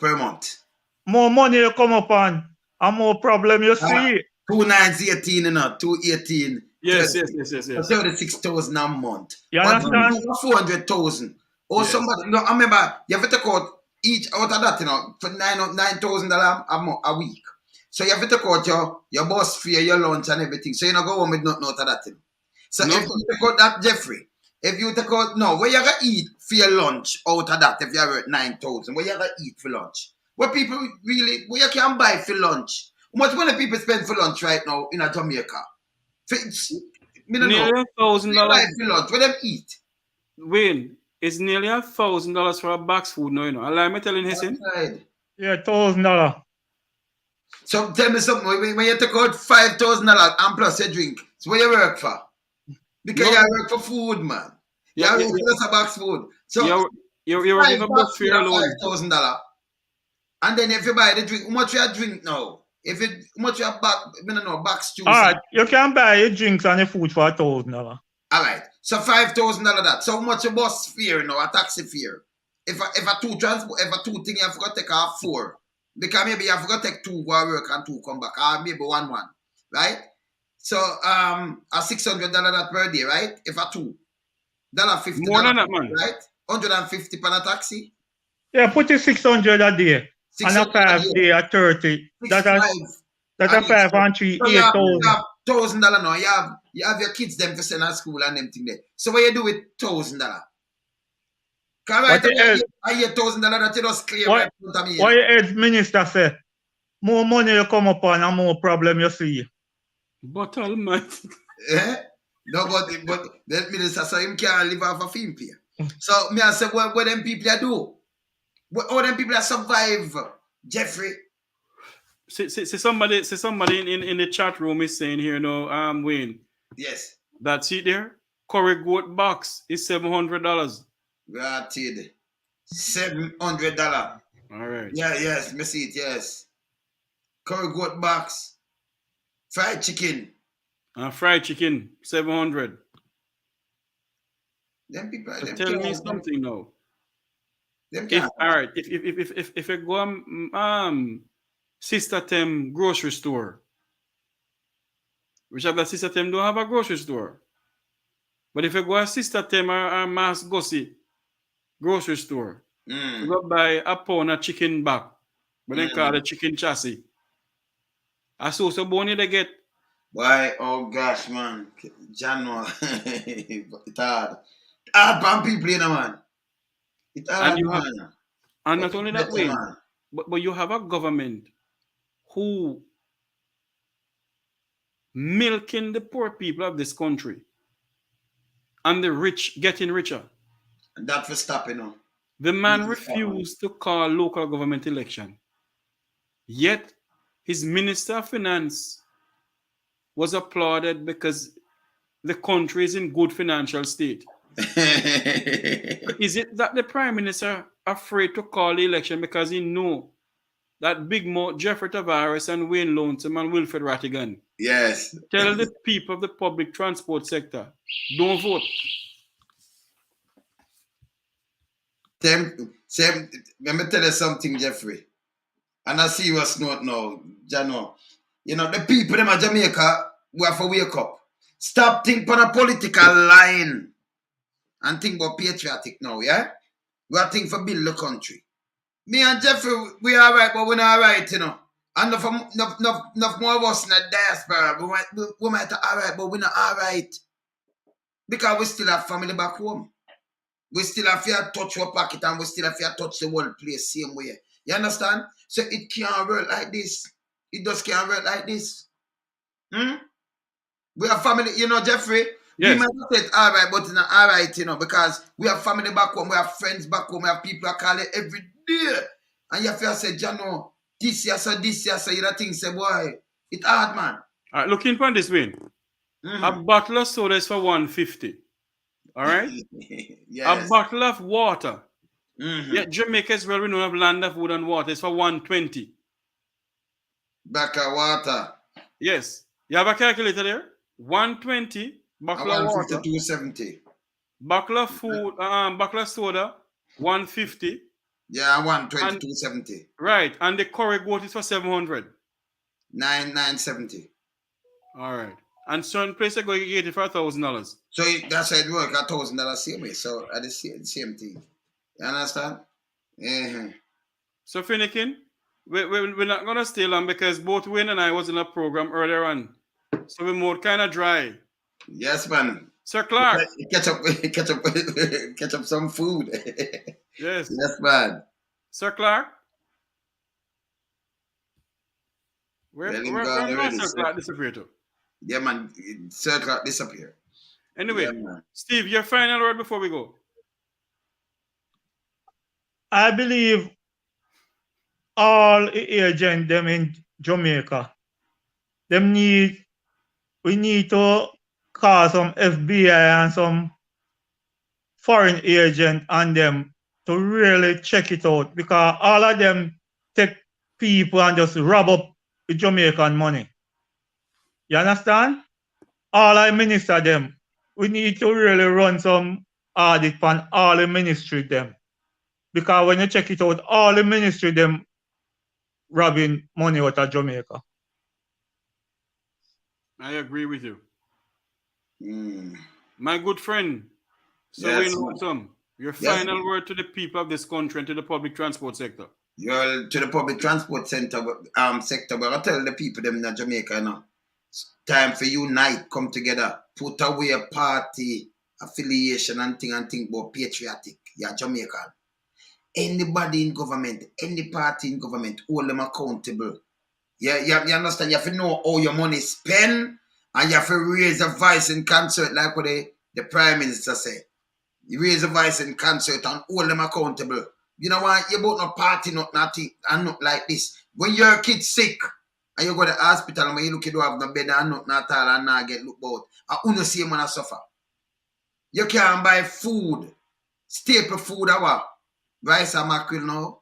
more money you come upon, and more problem you see. 2 9s 18, 218. Yes. 36,000 a month. You But understand? 400,000. Or Yes. somebody, I remember you have to take out each out of that, for $9,000 a week. So you have to take out your bus fare, your lunch, and everything. So you don't go home with nothing out of that. So No. if you take out that, Jeffrey, if you take out, no, where you going to eat for your lunch out of that, if you have 9,000, where you going to eat for lunch? What people really, what you can buy for lunch? How much money people spend for lunch right now in Jamaica? Me don't know. Nearly $1,000. Buy for lunch, what them eat? Wayne, it's nearly $1,000 for a box food now, Allow me telling him. Outside. Yeah, $1,000. So tell me something. When you take out $5,000 and plus your drink, so what you work for? Because No. you work for food, man. You work for just a box food. So You're working for bus fare alone. $5,000. And then if you buy the drink, how much you drink now? How much you box juice? All right, you can buy your drinks and your food for $1,000. All right. So $5,000 that. So how much your bus fare now, a taxi fare? If a two thing you have to take off 4. Because maybe you have to take 2 go work and 2 come back. Or maybe 1. Right? So a $600 that per day, right? If a $2.50. More than that, man. Right? 150 per a taxi. Yeah, put your 600 a day. And a 5 day at 30. That's a 5 and 3, So you have $8,000. $1,000 now. You have your kids them to send to school and them thing there. So what you do with $1,000? Can I $8,000 that you just clear right in front of me? What your head minister say? More money you come upon and more problem you see. But almighty. No, but the minister say him can't live off a film pay. So me I say what them people do? How them people survive, Jeffrey? See somebody in the chat room is saying here now, Wayne. Yes. That's it there. Curry goat box is $700. Granted. $700. All right. Yeah, yes, me see it, yes. Curry goat box. Fried chicken. Fried chicken, 700. Them people So them tell me can't- something now. Them If can't. all right, if you go Sister Tem grocery store, which other Sister Tem don't have a grocery store. But if you go to Sister Tem or Mass Gussie grocery store, you go buy a pound of chicken back, but then call it chicken chassis. I saw so bony they get. Why? Oh gosh, man. January. It's hard. Hard for people, man. It's hard, man. And not only that way, man. but you have a government who milking the poor people of this country and the rich getting richer. And that for stop, The man refused to call local government election. Yet his Minister of Finance was applauded because the country is in good financial state. Is it that the Prime Minister afraid to call the election because he know that Big Mo, Jeffrey Tavares and Wayne Lonesome and Wilfred Rattigan Yes. tell the people of the public transport sector, don't vote. Let me tell you something, Jeffrey. And I see what's not now, Jano. The people in Jamaica, we have to wake up. Stop thinking on a political line and think about patriotic now, yeah? We are thinking for build the country. Me and Jeffrey, we are right, but we're not right, you know. And enough more of us in the diaspora, we might be all right, but we're not all right. Because we still have family back home. We still have to touch our pocket and we still have to touch the whole place same way. You understand? So it can't work like this. It just can't work like this. We have family, you know, Jeffrey. Yes. We might not say all right, but it's not all right, you know, because we have family back home, we have friends back home, we have people that call it every day. And you have to say, Jano, this year, so you don't think, say, boy, it's hard, man. All right, looking for this way. A bottle of soda is for 150. All right? Yes. A bottle of water. Yeah, Jamaica is well renowned of land of wood and water. It's for 120. Back of water. Yes. You have a calculator there? 120, bottle of water. 270. Buckle of food, buckle of soda, 150. Yeah, 120, 270. Right, and the curry goat is for 700. 970. All right. And certain place are going to get it for $1,000. So that's how it works, $1,000 same way. So at the same thing. You understand? So Finnegan, we're not gonna stay long because both Wayne and I was in a program earlier on. So we're more kind of dry. Yes, man. Sir Clark. Catch up some food. Yes. Yes, man. Sir Clark. Where Sir Clark disappear to? Yeah, man. Sir Clark disappear. Anyway, yeah, Steve, your final word before we go. I believe all agents them in Jamaica, we need to call some FBI and some foreign agent on them to really check it out, because all of them take people and just rob up the Jamaican money. You understand? All our minister them, we need to really run some audit on all the ministry them. Because when you check it out, all the ministry them robbing money out of Jamaica. I agree with you. My good friend, your final word to the people of this country and to the public transport sector. To the public transport sector, but I tell the people them in Jamaica now, it's time for unite, come together, put away a party affiliation and think about patriotic. Yeah, Jamaican. Anybody in government, any party in government, hold them accountable. Yeah, you understand? You have to know how your money is spent, and you have to raise a voice in concert, like what the Prime Minister said. You raise a voice in concert and hold them accountable. You know why? You both not party, nothing, and not like this. When your kid sick, and you go to the hospital, and when you look, you don't have no bed, and not all, and not get looked out, and you see man suffer. You can't buy food, staple food, rice and mackerel now.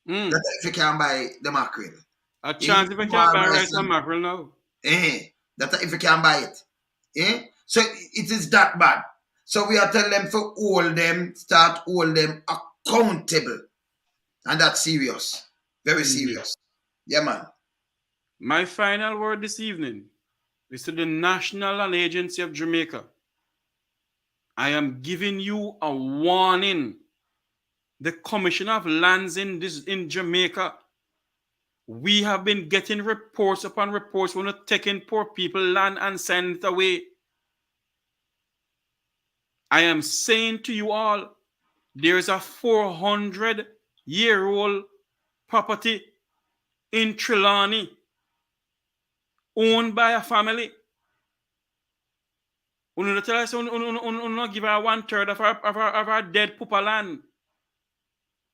That's if you can't buy the mackerel. A chance if you can't buy rice and mackerel now. That's if you can't buy it. So it is that bad. So we are telling them to start hold them accountable. And that's serious. Very serious. Yeah, man. My final word this evening is to the National and Agency of Jamaica. I am giving you a warning. The Commissioner of Lands in Jamaica, we have been getting reports upon reports when they're taking poor people land and send it away. I am saying to you all, there is a 400-year-old property in Trelawney owned by a family. We tell us give her 1/3 of our dead papa land.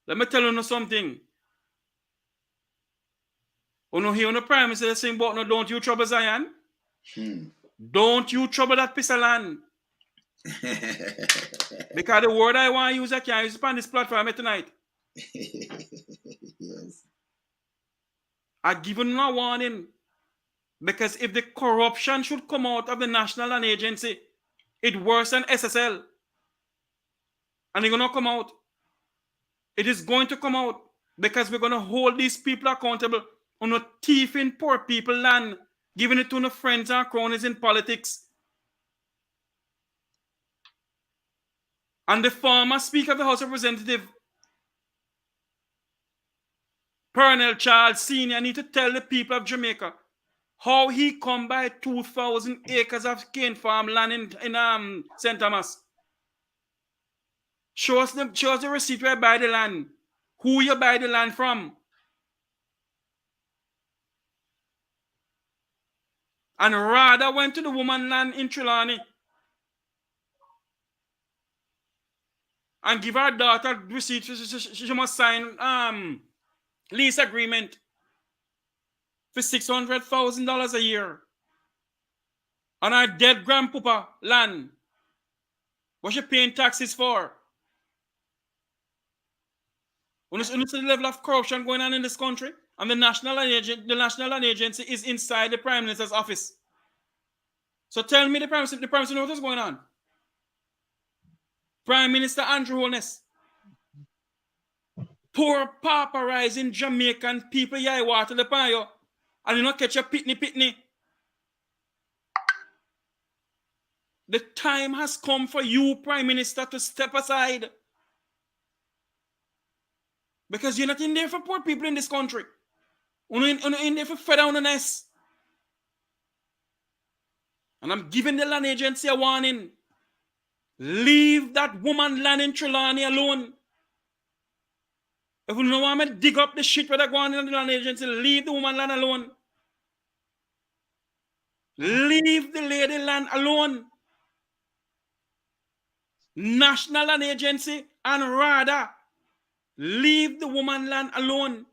Let me tell you something. You hear the Prime Minister saying about no, don't you trouble Zion? Don't you trouble that piece of land. Because the word I want to use, I can't use on this platform tonight. Yes. I give you a warning. Because if the corruption should come out of the National Land Agency, it's worse than SSL. And it's going to come out. It is going to come out. Because we're going to hold these people accountable on not thieving poor people land, giving it to no friends and cronies in politics. And the former Speaker of the House of Representatives, Colonel Charles Sr., need to tell the people of Jamaica how he come by 2,000 acres of cane farm land in St. Thomas. Show us the receipt where you buy the land. Who you buy the land from. And rather went to the woman land in Trelawney and give her daughter receipt. She must sign lease agreement for $600,000 a year on her dead grandpapa land. What she paying taxes for? You see the level of corruption going on in this country, and the National Land Agency is inside the Prime Minister's office. So tell me the Prime Minister knows what's going on. Prime Minister Andrew Holness. Poor pauperizing Jamaican people, yeah, water the payo, and you not catch a pitney. The time has come for you, Prime Minister, to step aside. Because you're not in there for poor people in this country. You're in there for feather on the nest. And I'm giving the land agency a warning. Leave that woman land in Trelawney alone. If you don't want me to dig up the shit where they're going in the land agency, leave the woman land alone. Leave the lady land alone. National Land Agency and rather leave the woman land alone.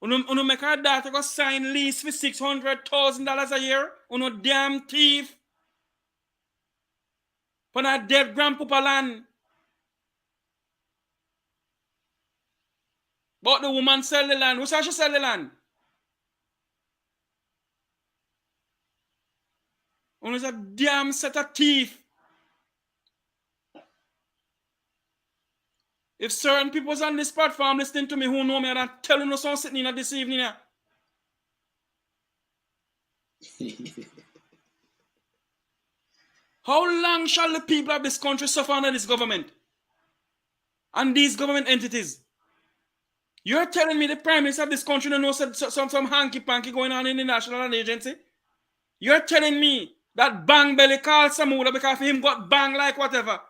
Uno make her daughter go sign lease for $600,000 a year. Uno damn thief. For that dead grandpapa land. But the woman sell the land. Who said she sell the land? Uno is a damn set of thief. If certain people's on this platform listening to me who know me, I'm telling you something sitting in this evening here. How long shall the people of this country suffer under this government and these government entities? You're telling me the Prime Minister of this country don't know some hanky-panky going on in the National Land Agency? You're telling me that Bang Belly called Samuda because him got bang like whatever?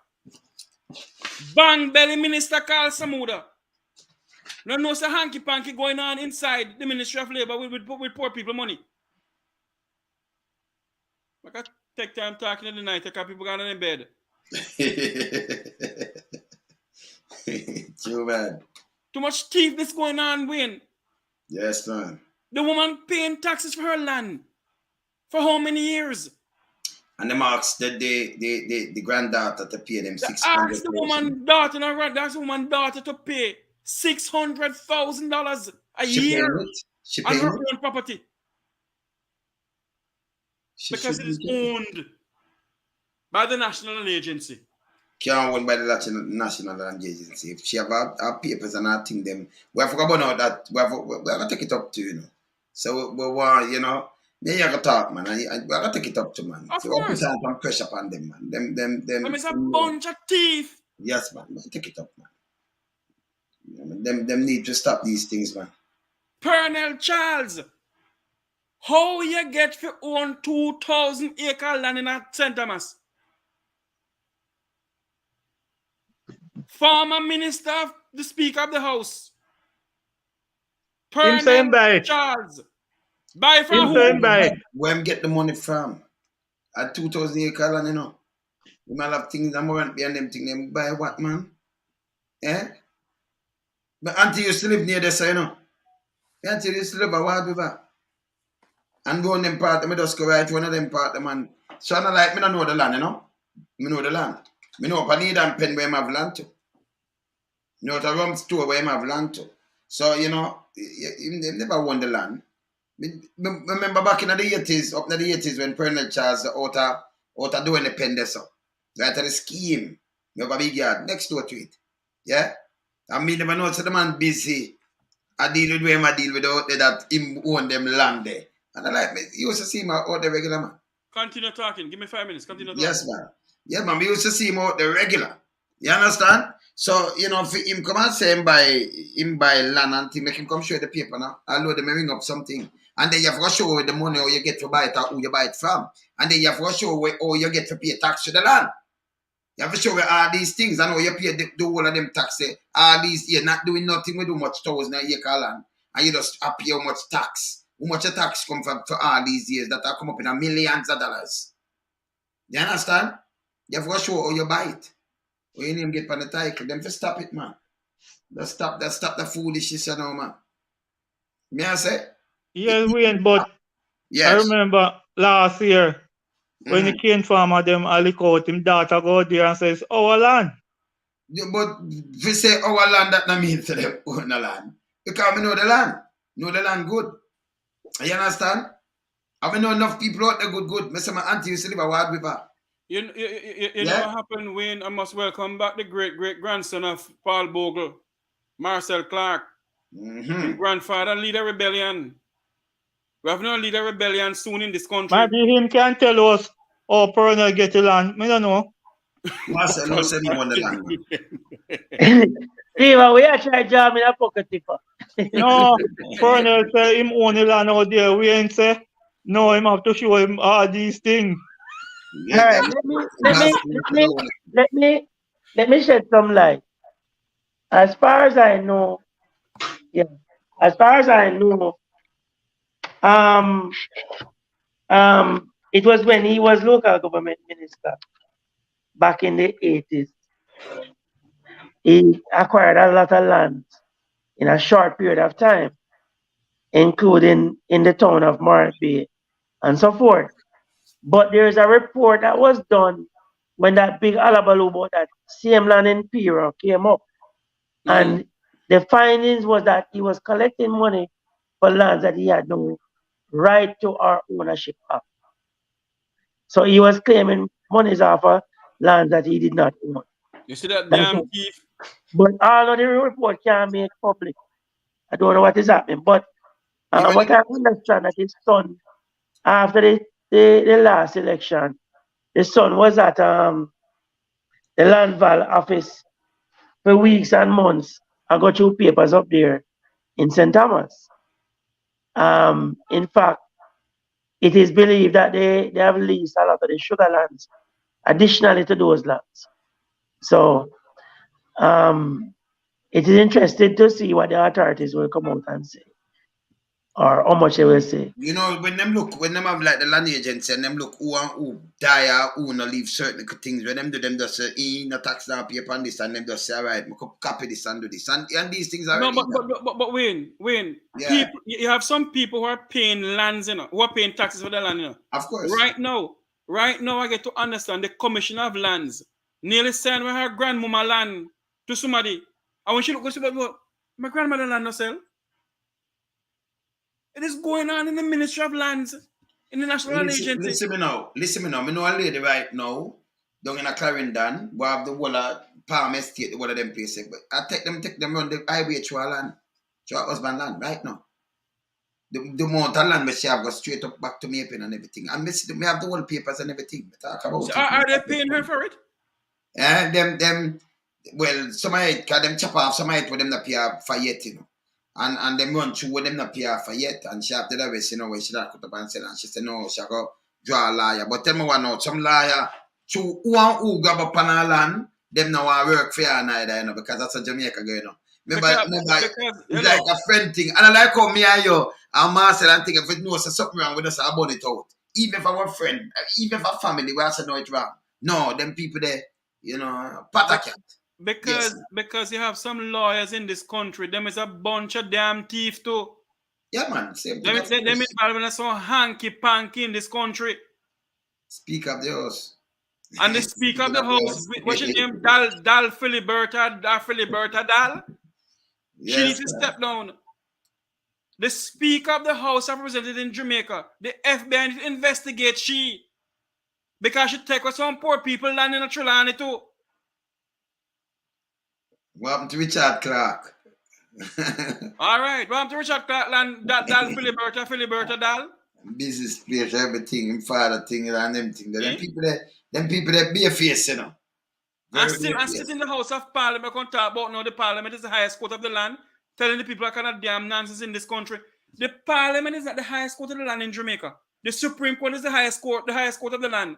Bang Belly Minister called Samuda. No know some hanky-panky going on inside the Ministry of Labour with poor people money. I can take time talking in the night because people gone in bed. Too bad. Too much thiefness going on, Wayne. Yes, man. The woman paying taxes for her land. For how many years? And them asked the granddaughter to pay them $600,000. Ask the woman daughter, that's the woman daughter to pay $600,000 a year on her own property. Because it is owned by the National Land Agency. Can't own by the National Land Agency. If she have her papers and her thing, them we have to go about that. We have to take it up to, you know. So we want, you know, then you have to talk, man. We have to take it up to, man. Of so course. put some pressure upon them, man. Them It's a bunch of thief. Yes, man. Take it up, man. Them need to stop these things, man. Colonel Charles, how you get to own 2,000 acre land in St. Thomas? Former Minister, the Speaker of the House, Colonel Charles, buy from who? Where get the money from? At 2,000 acre land, you know. You might have things that more behind them things. Them buy what, man? Eh? But until you live near this, you know. Until you live a while river. And go on them part, I just go right to one of them part, man. So I like, me don't know the land, you know. Me know the land. Me know if I need and pen where I have land to. You know, to rum store where I have land to. So, you know, they never won the land. Remember back in the 80s, up in the 80s when Colonel Charles out doing the pen there, so. Right at the scheme. You have a big yard next door to it. Yeah? And me never know, so the man busy. I deal with him, I deal with that him own them land there. And I like, me, you used to see him out the regular man. Continue talking. Give me 5 minutes. Continue talking. Yes, man. Yeah, man, we used to see him out there regular. You understand? So, you know, for him come and say him buy land and thing, make him come show the paper now. Although they may ring up something. And then you have to show where the money or you get to buy it or who you buy it from. And then you have to show where or you get to pay tax to the land. You have to show where all these things. I know you pay the whole of them taxes. All these, you're not doing nothing with too much thousand a acre land. And you just pay how much tax. How much a tax come from for all these years that have come up in a millions of dollars. You understand? You have to show how you buy it. When you name get on the title, them to stop it, man. Let's stop the foolishness, you know, man. May I say? Yes, Wayne, but I Yes. remember last year when the Mm. cane farmer them a lick out, him daughter go there and says, our land. Yeah, but if we say our land, that not mean to them own the land. Because we know the land. Know the land good. You understand? I know enough people out there good. Me say my auntie used to live a Ward River. You Yeah. know what happened, Wayne? I must welcome back the great-great-grandson of Paul Bogle, Marcel Clark. His grandfather lead a rebellion. We have no leader rebellion soon in this country. Maybe him can tell us how Pernell get the land. I don't know. Marcel no say no on the land. See, but we are trying to jam in a pocket tipper. No, Pernell say him own the land out there. We ain't say, no, him have to show him all these things. All right, let me shed some light. As far as I know, it was when he was local government minister back in the 80s. He acquired a lot of land in a short period of time, including in the town of Morant Bay and so forth. But there is a report that was done when that big alabaloo about that same land in Pira came up. And the findings was that he was collecting money for lands that he had no right to or ownership of. So he was claiming monies off of land that he did not own. You see that That's damn it. thief? But all of the report can't make public. I don't know what is happening. But what I understand that his son, after the last election, the son was at the land val office for weeks and months and got through papers up there in St. Thomas. In fact, it is believed that they have leased a lot of the sugar lands additionally to those lands. So it is interesting to see what the authorities will come out and say, or how much they will say. You know, when them have like the land agents and them look who die or who no leave certain things, when them do them just say, no tax now pay upon this, and them just say, all right, copy this and do this. And these things are No, but Wayne, yeah. people, you have some people who are paying lands, who are paying taxes for the land, Of course. Right now, I get to understand the commissioner of lands nearly selling her grandmama land to somebody. And when she look, my grandmother land no sell. It is going on in the Ministry of Lands, in the National Land Agency. Listen me now. I know a lady right now, down in a Clarendon, who have the whole of Palm Estate, the whole of them places. But I take them on the highway to her land, to her husband land, right now. The amount of land she have go straight up back to Maple and everything. And me have the whole papers and everything. Talk about so are they paying her for it? Well, some of it, because them chop off some of it with them not pay for yet, you know. And them run through with them not pay for yet. And she have to the rest, you know, when she cut up and said, and she said, no, she go draw a lawyer. But tell me one out, some lawyer, who grab up on her land, them now want work for her neither, you know, because that's a Jamaica girl, you know. Remember, it's like a friend thing. And I like how me and you and Marcel and think if it knows something wrong with us, I burn it out. Even if our friend, even if our family, we also know it wrong. No, them people there, you know, patakat. Because you have some lawyers in this country, them is a bunch of damn thieves too. Yeah, man. Same thing. Them involved in some hanky-panky in this country. Speak of the house. And the Speaker of the House, what's your name? Dal Filiberta Dal? Yes, she needs to step down. The Speaker of the House of Representatives in Jamaica, the FBI needs to investigate she. Because she take with some poor people land in a Trelawney too. What happened to Richard Clark? All right. What happened to Richard Clark land Dal Filiberta Dal? business place, everything, him father thing and them thing. Them Eh? people that be a face, you know. And Very still, be a and face. sit in the House of Parliament, can talk about now the Parliament is the highest court of the land, telling the people I cannot damn nonsense in this country. The Parliament is not the highest court of the land in Jamaica. The Supreme Court is the highest court of the land.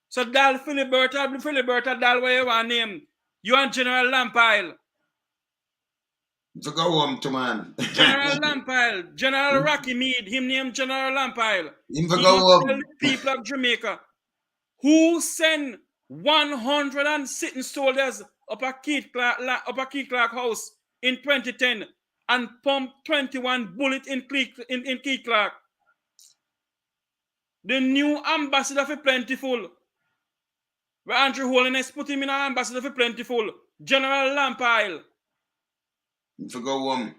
So Dal Filiberta, Dal where you want name. You and General Lampile. To go home to man. General Lampile, General Rocky Mead, him named General Lampile. Him to He go must tell home. the people of Jamaica who send 100 and sitting soldiers up a Keith Clark house in 2010 and pump 21 bullets in Keith Clark. The new ambassador for Plentiful, where Andrew Holiness put him in an ambassador for Plentiful, General Lampile. Him to go home.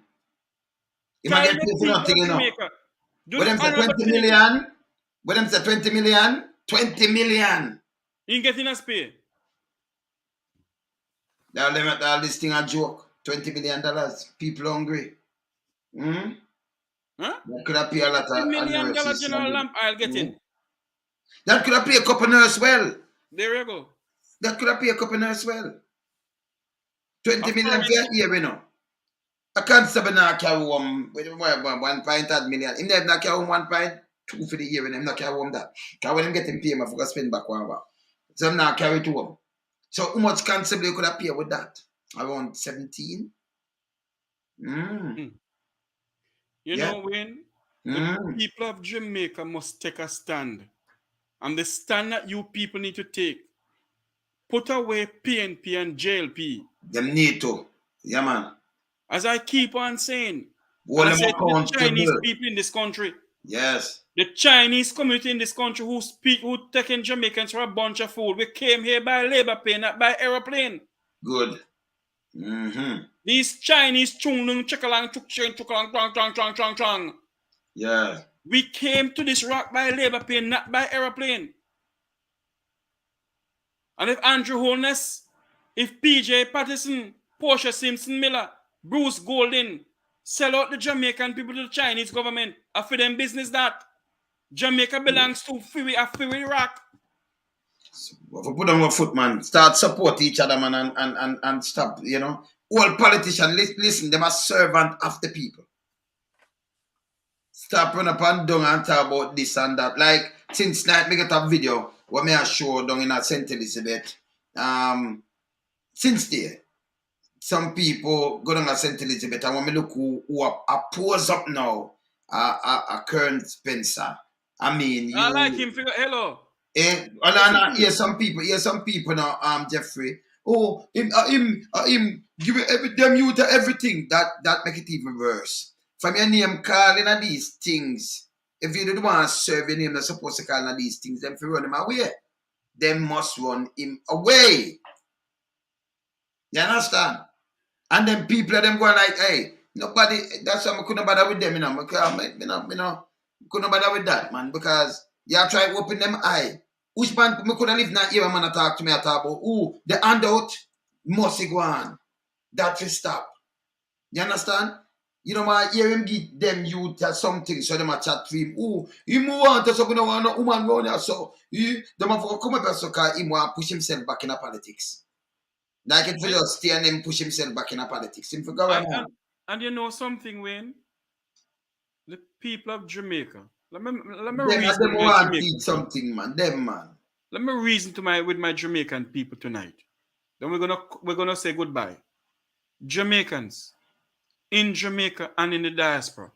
He might Tell get the paid for people nothing, of you know. Jamaica. Do But the them say honorable 20 Trinity. million. But them say 20 million. 20 million. He getting us pay. All this thing a joke. $20 million. People hungry. Hmm? Huh? That could have paid a lot $50 of million nurses. General Lampile getting. That could have paid a couple nurses well. There you go. That could have paid a couple nurses well. 20 Of million course. for a year, you know. A constable now carry home 1.8 million. Him never not carry home 1.2 for the year, and him not carry home that. Because when him get him payment, I forgot spend back one hour. So him now carry to home. So how much constable you could have paid with that? Around 17? You Yeah. know, when the people of Jamaica must take a stand, and the stand that you people need to take, put away PNP and JLP. Them need to. Yeah, man. As I keep on saying, Hold and I them say to the Chinese accountable. people in this country, Yes. the Chinese community in this country who taking Jamaicans for a bunch of food. We came here by labor pay, not by aeroplane. Good. These Chinese chung lung chikalang chuk chen chukalang chong. Yeah. We came to this rock by labor pay, not by aeroplane. And if Andrew Holness, if PJ Patterson, Portia Simpson Miller, Bruce Golden sell out the Jamaican people to the Chinese government, I for them business that Jamaica belongs to Free Rock. If we put on our foot, man, start support each other, man, and stop, you know. All politicians, listen, them are servant of the people. Stop running up and down and talk about this and that. Like, since night, me get a video where me a show down in St. Elizabeth. Since there, some people go down to St. Elizabeth and when me look who are pose up now, Kern Spencer. I mean, I like him. Hello. Here's some people now, Jeffrey. Oh, him give them you to everything. That make it even worse. From your name calling at these things. If you don't want to serve your name, they're supposed to call at these things, then if you run him away. They must run him away. You understand? And then people of them going like, hey, nobody, that's why I couldn't bother with them, you know. Couldn't bother with that, man, because you have tried to open them eye. Which man, me couldn't live not here, man, to talk to me, I talk about, ooh, the handout must go on. That will stop. You understand? You know, I hear him give them youth something, so them a chat to him. Ooh, him want to, so we don't want no woman around here, so them have to come up so because him want to push himself back in the politics. Like it for just stay and then push himself back in the politics. Him forgot right and you know something, Wayne? The people of Jamaica. Let me them reason them with my want to Jamaican teach something, man. Them, man. Let me reason with my Jamaican people tonight. Then we're gonna say goodbye. Jamaicans in Jamaica and in the diaspora.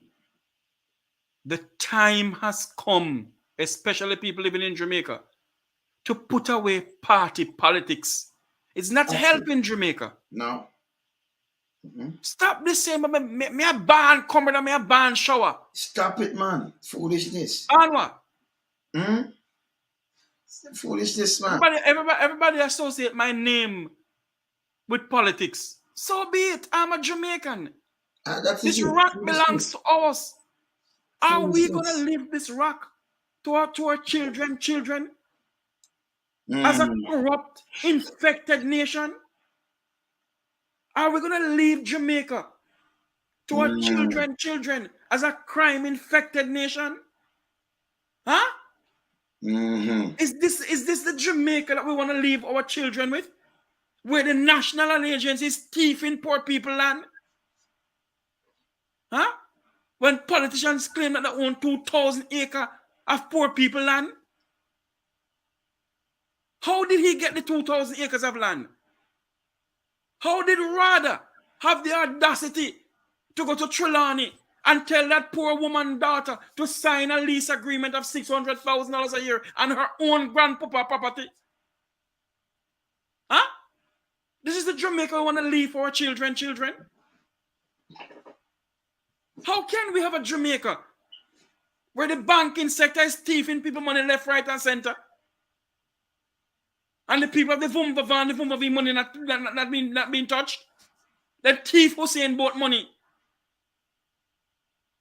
The time has come, especially people living in Jamaica, to put away party politics. It's not helping Jamaica. No. Stop this saying, me a ban comrade and me a ban shower. Stop it, man. Foolishness. And what? Foolishness, man. Everybody associate my name with politics. So be it. I'm a Jamaican. This rock belongs to us. Are we gonna leave this rock to our children as a corrupt, infected nation? Are we gonna leave Jamaica to our children as a crime infected nation? Huh? Mm-hmm. Is this the Jamaica that we want to leave our children with? Where the national allegiance is thieving poor people land? Huh? When politicians claim that they own 2,000 acres of poor people land? How did he get the 2,000 acres of land? How did Rada have the audacity to go to Trelawney and tell that poor woman daughter to sign a lease agreement of $600,000 a year on her own grandpapa property? Huh? This is the Jamaica we want to leave for our children. How can we have a Jamaica where the banking sector is thieving people money left, right, and center? And the people of the Vumba van, the Vumba V money not being touched? The thief Hussein bought money.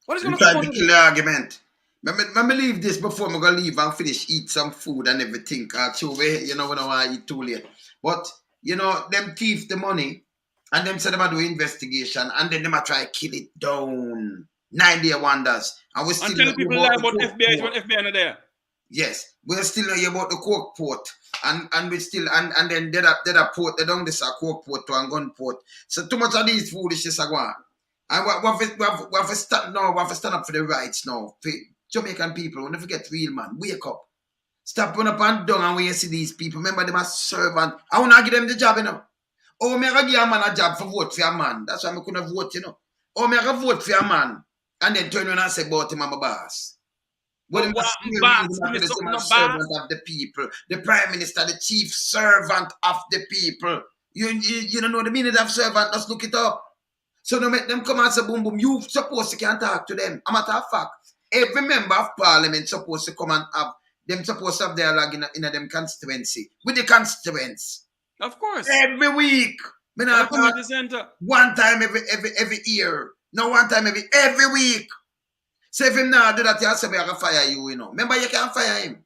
What is I'm going to trying come to out kill the argument. Let me leave this before I'm gonna leave and finish eat some food and everything. Cause you know, when I want to eat too late. But you know, them thief the money and them say them do investigation and then them a try kill it down. 9-day wonders. And we still and telling not hear people lie about about the FBI coke when FBI not there? Yes, we're still not hear about the coke port. And we still and then they port, they don't this a coke port to a gun port. So too much of these foolishness are going. And we have to stand now, we have to stand up for the rights now. For Jamaican people, don't forget real man. Wake up. Stop running up and down and when you see these people. Remember them as servant. I want to give them the job, you know. Oh, me give a man a job for vote for a man. That's why I couldn't vote, you know. Oh, me vote for a man. And then turn around and say about him, I'm a boss. Well, But what boss? Give me something no boss. servant of the people. The prime minister, the chief servant of the people. You don't know the meaning of servant. Let's look it up. So no make them come and say boom boom. You supposed to can talk to them. A matter of fact, every member of parliament supposed to come and have them supposed to have dialogue in them constituency with the constituents. Of course. Every week. Me not come at the center. One time every year. No, one time every week. So if him now do that, you say I can fire you, you know. Remember, you can't fire him.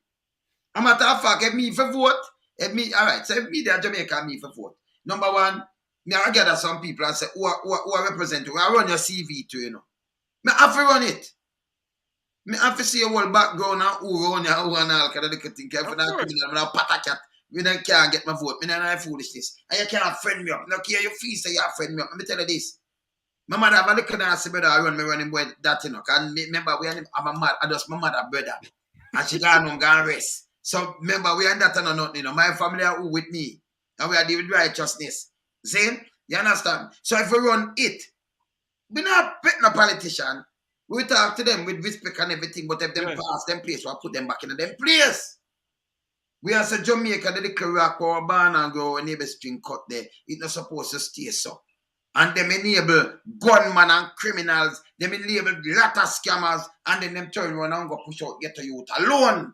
A matter of fact, if me for vote, all right, so if me there Jamaica, me for vote. Number one, me I gather some people and say, who are represent you? I run your CV to, you know. Me have to run it. Me have to see your whole background and who run you, who and all, because I think if I'm not criminal, I'm not pat a cat. Me don't can't get my vote. Me don't foolishness. And you can't friend me up. No care your fees, say you friend me up. Let me tell you this. My mother have a little nasty brother I run me running boy that you know. Cause remember we and I'm a mad I just my mother brother. And she gone home, gone rest. So remember we and that and nothing, you know. My family are who with me. And we are dealing with righteousness. See? You understand? So if we run it, we not pick no politician. We talk to them with respect and everything, but if them pass them place, we'll put them back in them place. We as a Jamaica, the little rock or barn and grow a neighbor string cut there. It's not supposed to stay so. And them enable gunmen and criminals, them enable lot of scammers, and then them turn around and go push out get a youth alone.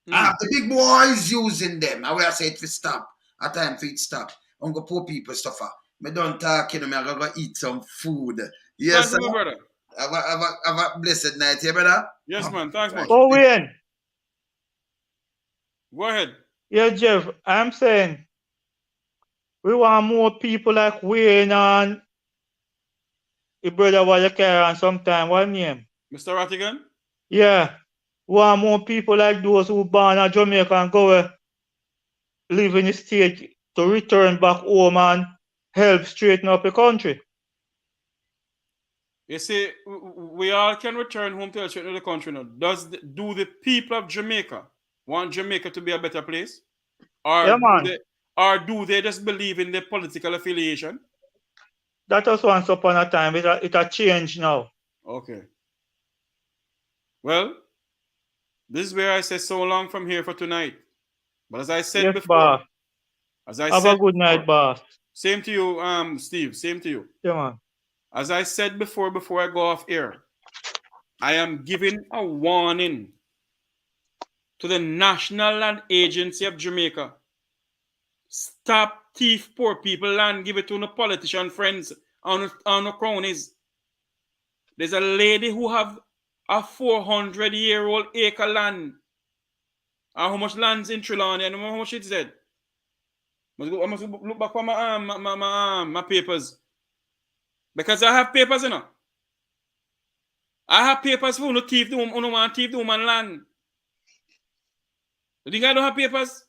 And the big boys using them. And we are saying it for stop. At time for it stop. I'm going to poor people suffer. Me don't talk, you know, I'm going to eat some food. Yes, thanks, brother. Have a blessed night, yeah, brother? Yes, man. Thanks, man. Oh, Wayne. Go ahead. Yeah, Jeff, I'm saying we want more people like Wayne and your brother while you carry on sometime. What name? Mr. Rattigan? Yeah. We want more people like those who born in Jamaica and go live in the state to return back home and help straighten up the country. You see, we all can return home to straighten the country now. Do the people of Jamaica want Jamaica to be a better place? Or Yeah, man. Do they just believe in the political affiliation? That was once upon a time. It a change now. Okay. Well, this is where I say so long from here for tonight. But as I said before, boss. have a good night, boss. Same to you, Steve. Same to you. Yeah, man. As I said before I go off air, I am giving a warning to the National Land Agency of Jamaica. Stop thief poor people land, give it to no politician friends on no cronies. There's a lady who have a 400-year-old acre land. And how much land's in Trelawney and how much it said. I must look back on my papers. Because I have papers, you know. I have papers for who no thief the woman, who no want thief the woman land. You think I don't have papers?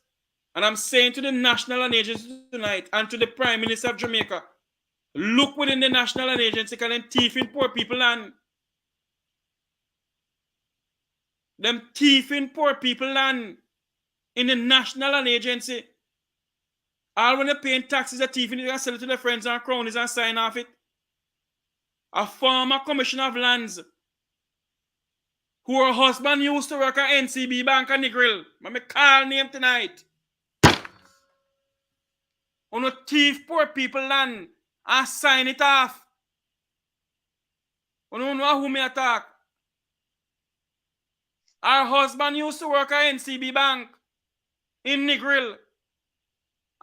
And I'm saying to the national and agency tonight and to the Prime Minister of Jamaica, look within the national and agency because them thieving poor people land. Them thieving poor people land in the national and agency. All when they're paying taxes, they're thieving, they're going to sell it to their friends and cronies and sign off it. A former commissioner of lands who her husband used to work at NCB Bank and Negril. I'm call name tonight. On a thief poor people land and sign it off. On know who me attack. Her husband used to work at NCB Bank in Negril.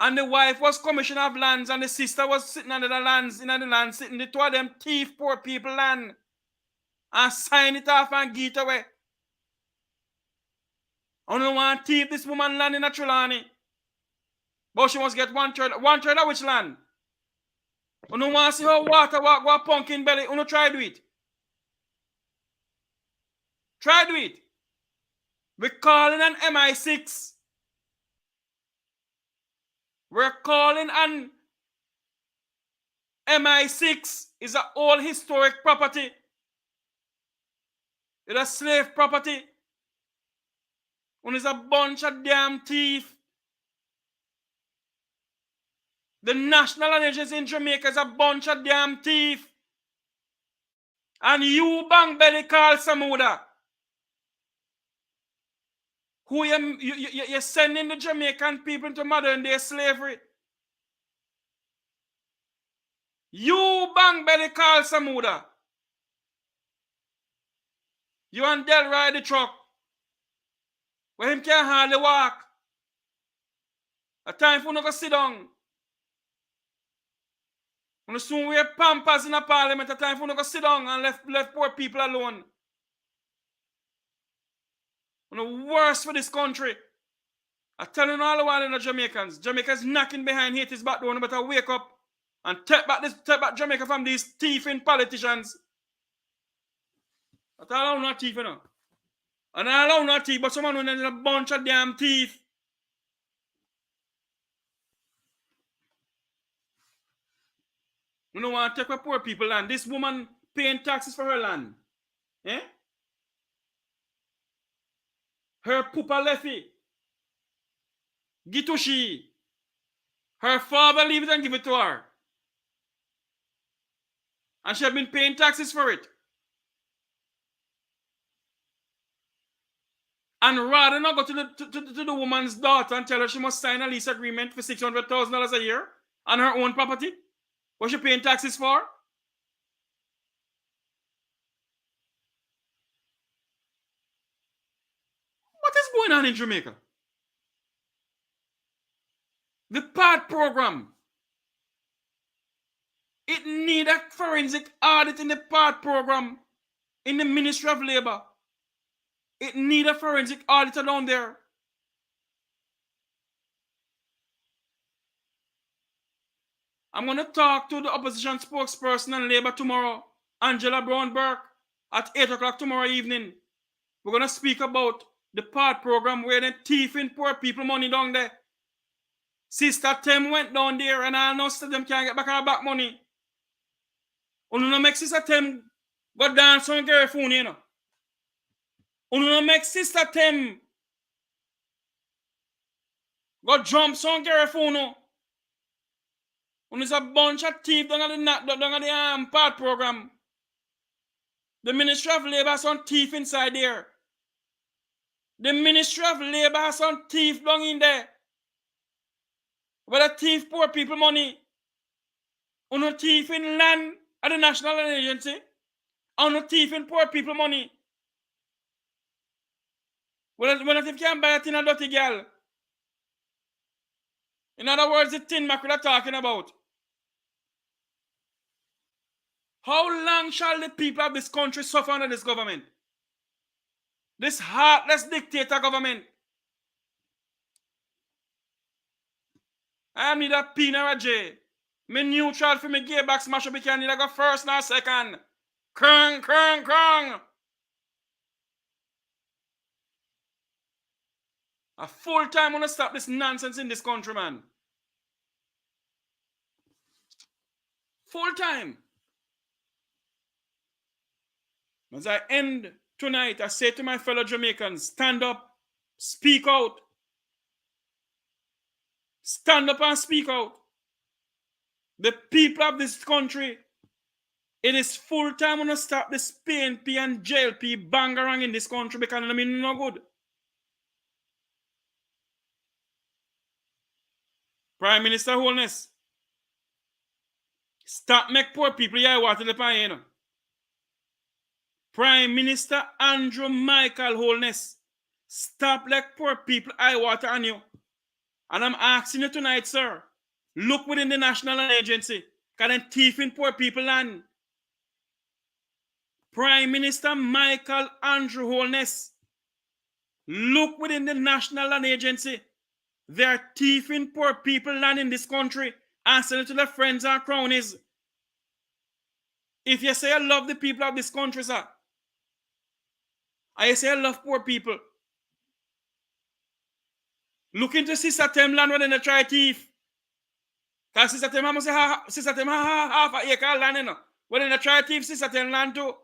And the wife was commissioner of lands and the sister was sitting under the lands, in the land, sitting the two of them thief poor people land and sign it off and get it away. I don't want to thief this woman land in a Trelawney. But she must get 1/3. 1/3 of which land? I don't want to see how water walk go pumpkin belly. I don't try do it. Try do it. We're calling an MI6. We're calling an MI6 is an old historic property. It's a slave property. And it's a bunch of damn thief. The national agency in Jamaica is a bunch of damn thief. And you bang belly Carl Samuda, who you're sending the Jamaican people into modern day slavery. You bang belly Carl Samuda. You and Del ride the truck. Where him can't hardly walk. A time for no go sit down. When soon we have pampers in a parliament, a time for no go sit down and left poor people alone. When the worst for this country. I tell you all the while in the Jamaicans. Jamaica's knocking behind Haiti's back door. No better wake up and take back Jamaica from these thieving politicians. I tell you not thief, you know. And I allow not thief, but someone who is a bunch of damn thief. We don't want to take away poor people land. This woman paying taxes for her land. Eh? Her pupa lefty. Gitushi. Her father leave it and give it to her. And she have been paying taxes for it. And rather not go to the woman's daughter and tell her she must sign a lease agreement for $600,000 a year on her own property. What she paying taxes for? What is going on in Jamaica? The PAD program. It need a forensic audit in the PAD program in the Ministry of Labor. It need a forensic auditor down there. I'm going to talk to the opposition spokesperson on Labor tomorrow, Angela Brown-Burke, at 8 o'clock tomorrow evening. We're going to speak about the PAD program where they're thieving poor people money down there. Sister Tem went down there and I know them can't get back her back money. Uno no make Sister Tem go dance on girl phone, you know. Uno no make Sister Tem go jump on girl phone, no. Uno is a bunch of thief down at the PAD program. The Ministry of Labor has some thief inside there. The Ministry of Labor has some thief down in there. Where the thief poor people money. Uno thief in land at the National Agency. Uno thief in poor people money. When a thief can buy a tin a dirty girl. In other words, the tin mackerel are talking about. How long shall the people of this country suffer under this government? This heartless dictator government. I need a P or a J. Me neutral for me gearbox smash up. I need to go first now second. Krang, krang, krang. A full time want to stop this nonsense in this country, man. Full time. As I end tonight, I say to my fellow Jamaicans, stand up, speak out. Stand up and speak out. The people of this country, it is full time to stop this PNP and JLP bangarang in this country because I mean no good. Prime Minister Holness, stop make poor people here water the pan. Prime Minister Andrew Michael Holness, stop like poor people eye water on you. And I'm asking you tonight, sir, look within the National Agency, because they're thieving poor people land. Prime Minister Michael Andrew Holness, look within the National Agency. They're thieving poor people land in this country and send it to their friends and cronies. If you say I love the people of this country, sir, I say I love poor people, look into Sister Tem land when they try thief. Because Sister Tem must say Sister Tem half a acre land, you know. When they try thief Sister Tem land too.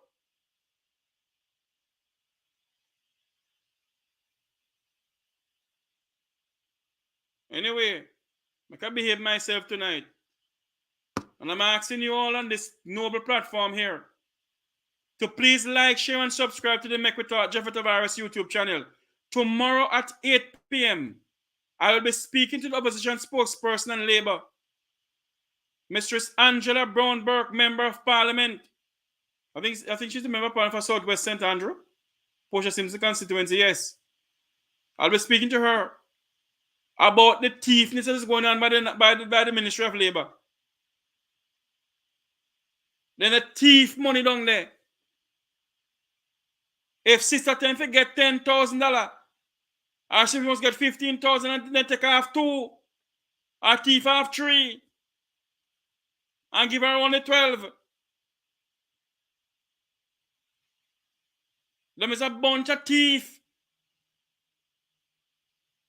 Anyway, I can behave myself tonight. And I'm asking you all on this noble platform here to please like, share, and subscribe to the Make We Talk Jeffrey Tavares YouTube channel. Tomorrow at 8 p.m., I will be speaking to the opposition spokesperson and Labour, Mistress Angela Brown-Burke, Member of Parliament. I think she's the Member of Parliament for Southwest St. Andrew, Portia Simpson constituency, yes. I'll be speaking to her about the thiefness that is going on by the Ministry of Labour. Then the thief money down there. If Sister Tem get $10,000, or she must get $15,000 and then take off 2, or thief off 3, and give her only 12. Them is a bunch of thief.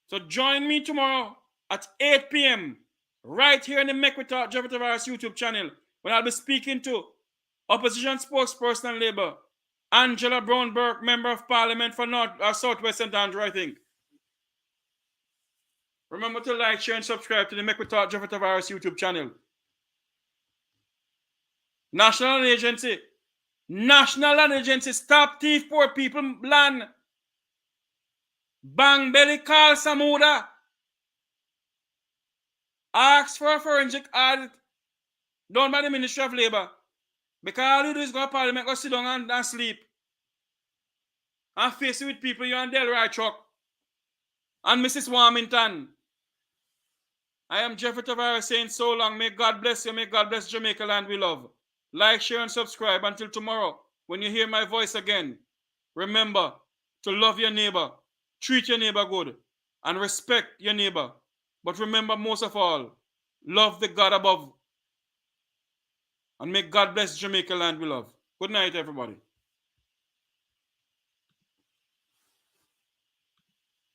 So join me tomorrow at 8 p.m. right here in the Make We Talk Jeffrey Tavares YouTube channel when I'll be speaking to opposition spokesperson and Labour, Angela Brown-Burke, Member of Parliament for Southwest St. Andrew, I think. Remember to like, share, and subscribe to the Make We Talk Jeffrey Tavares YouTube channel. National Agency, stop thief poor people land. Bang belly call Samuda. Ask for a forensic audit done by the Ministry of Labour. Because all you do is go to Parliament, go sit down and sleep. And face it with people, you and Delroy Truck. And Mrs. Warmington. I am Jeffrey Tavares saying so long. May God bless you. May God bless Jamaica land we love. Like, share, and subscribe. Until tomorrow, when you hear my voice again, remember to love your neighbor, treat your neighbor good, and respect your neighbor. But remember, most of all, love the God above. And may God bless Jamaica land we love. Good night, everybody.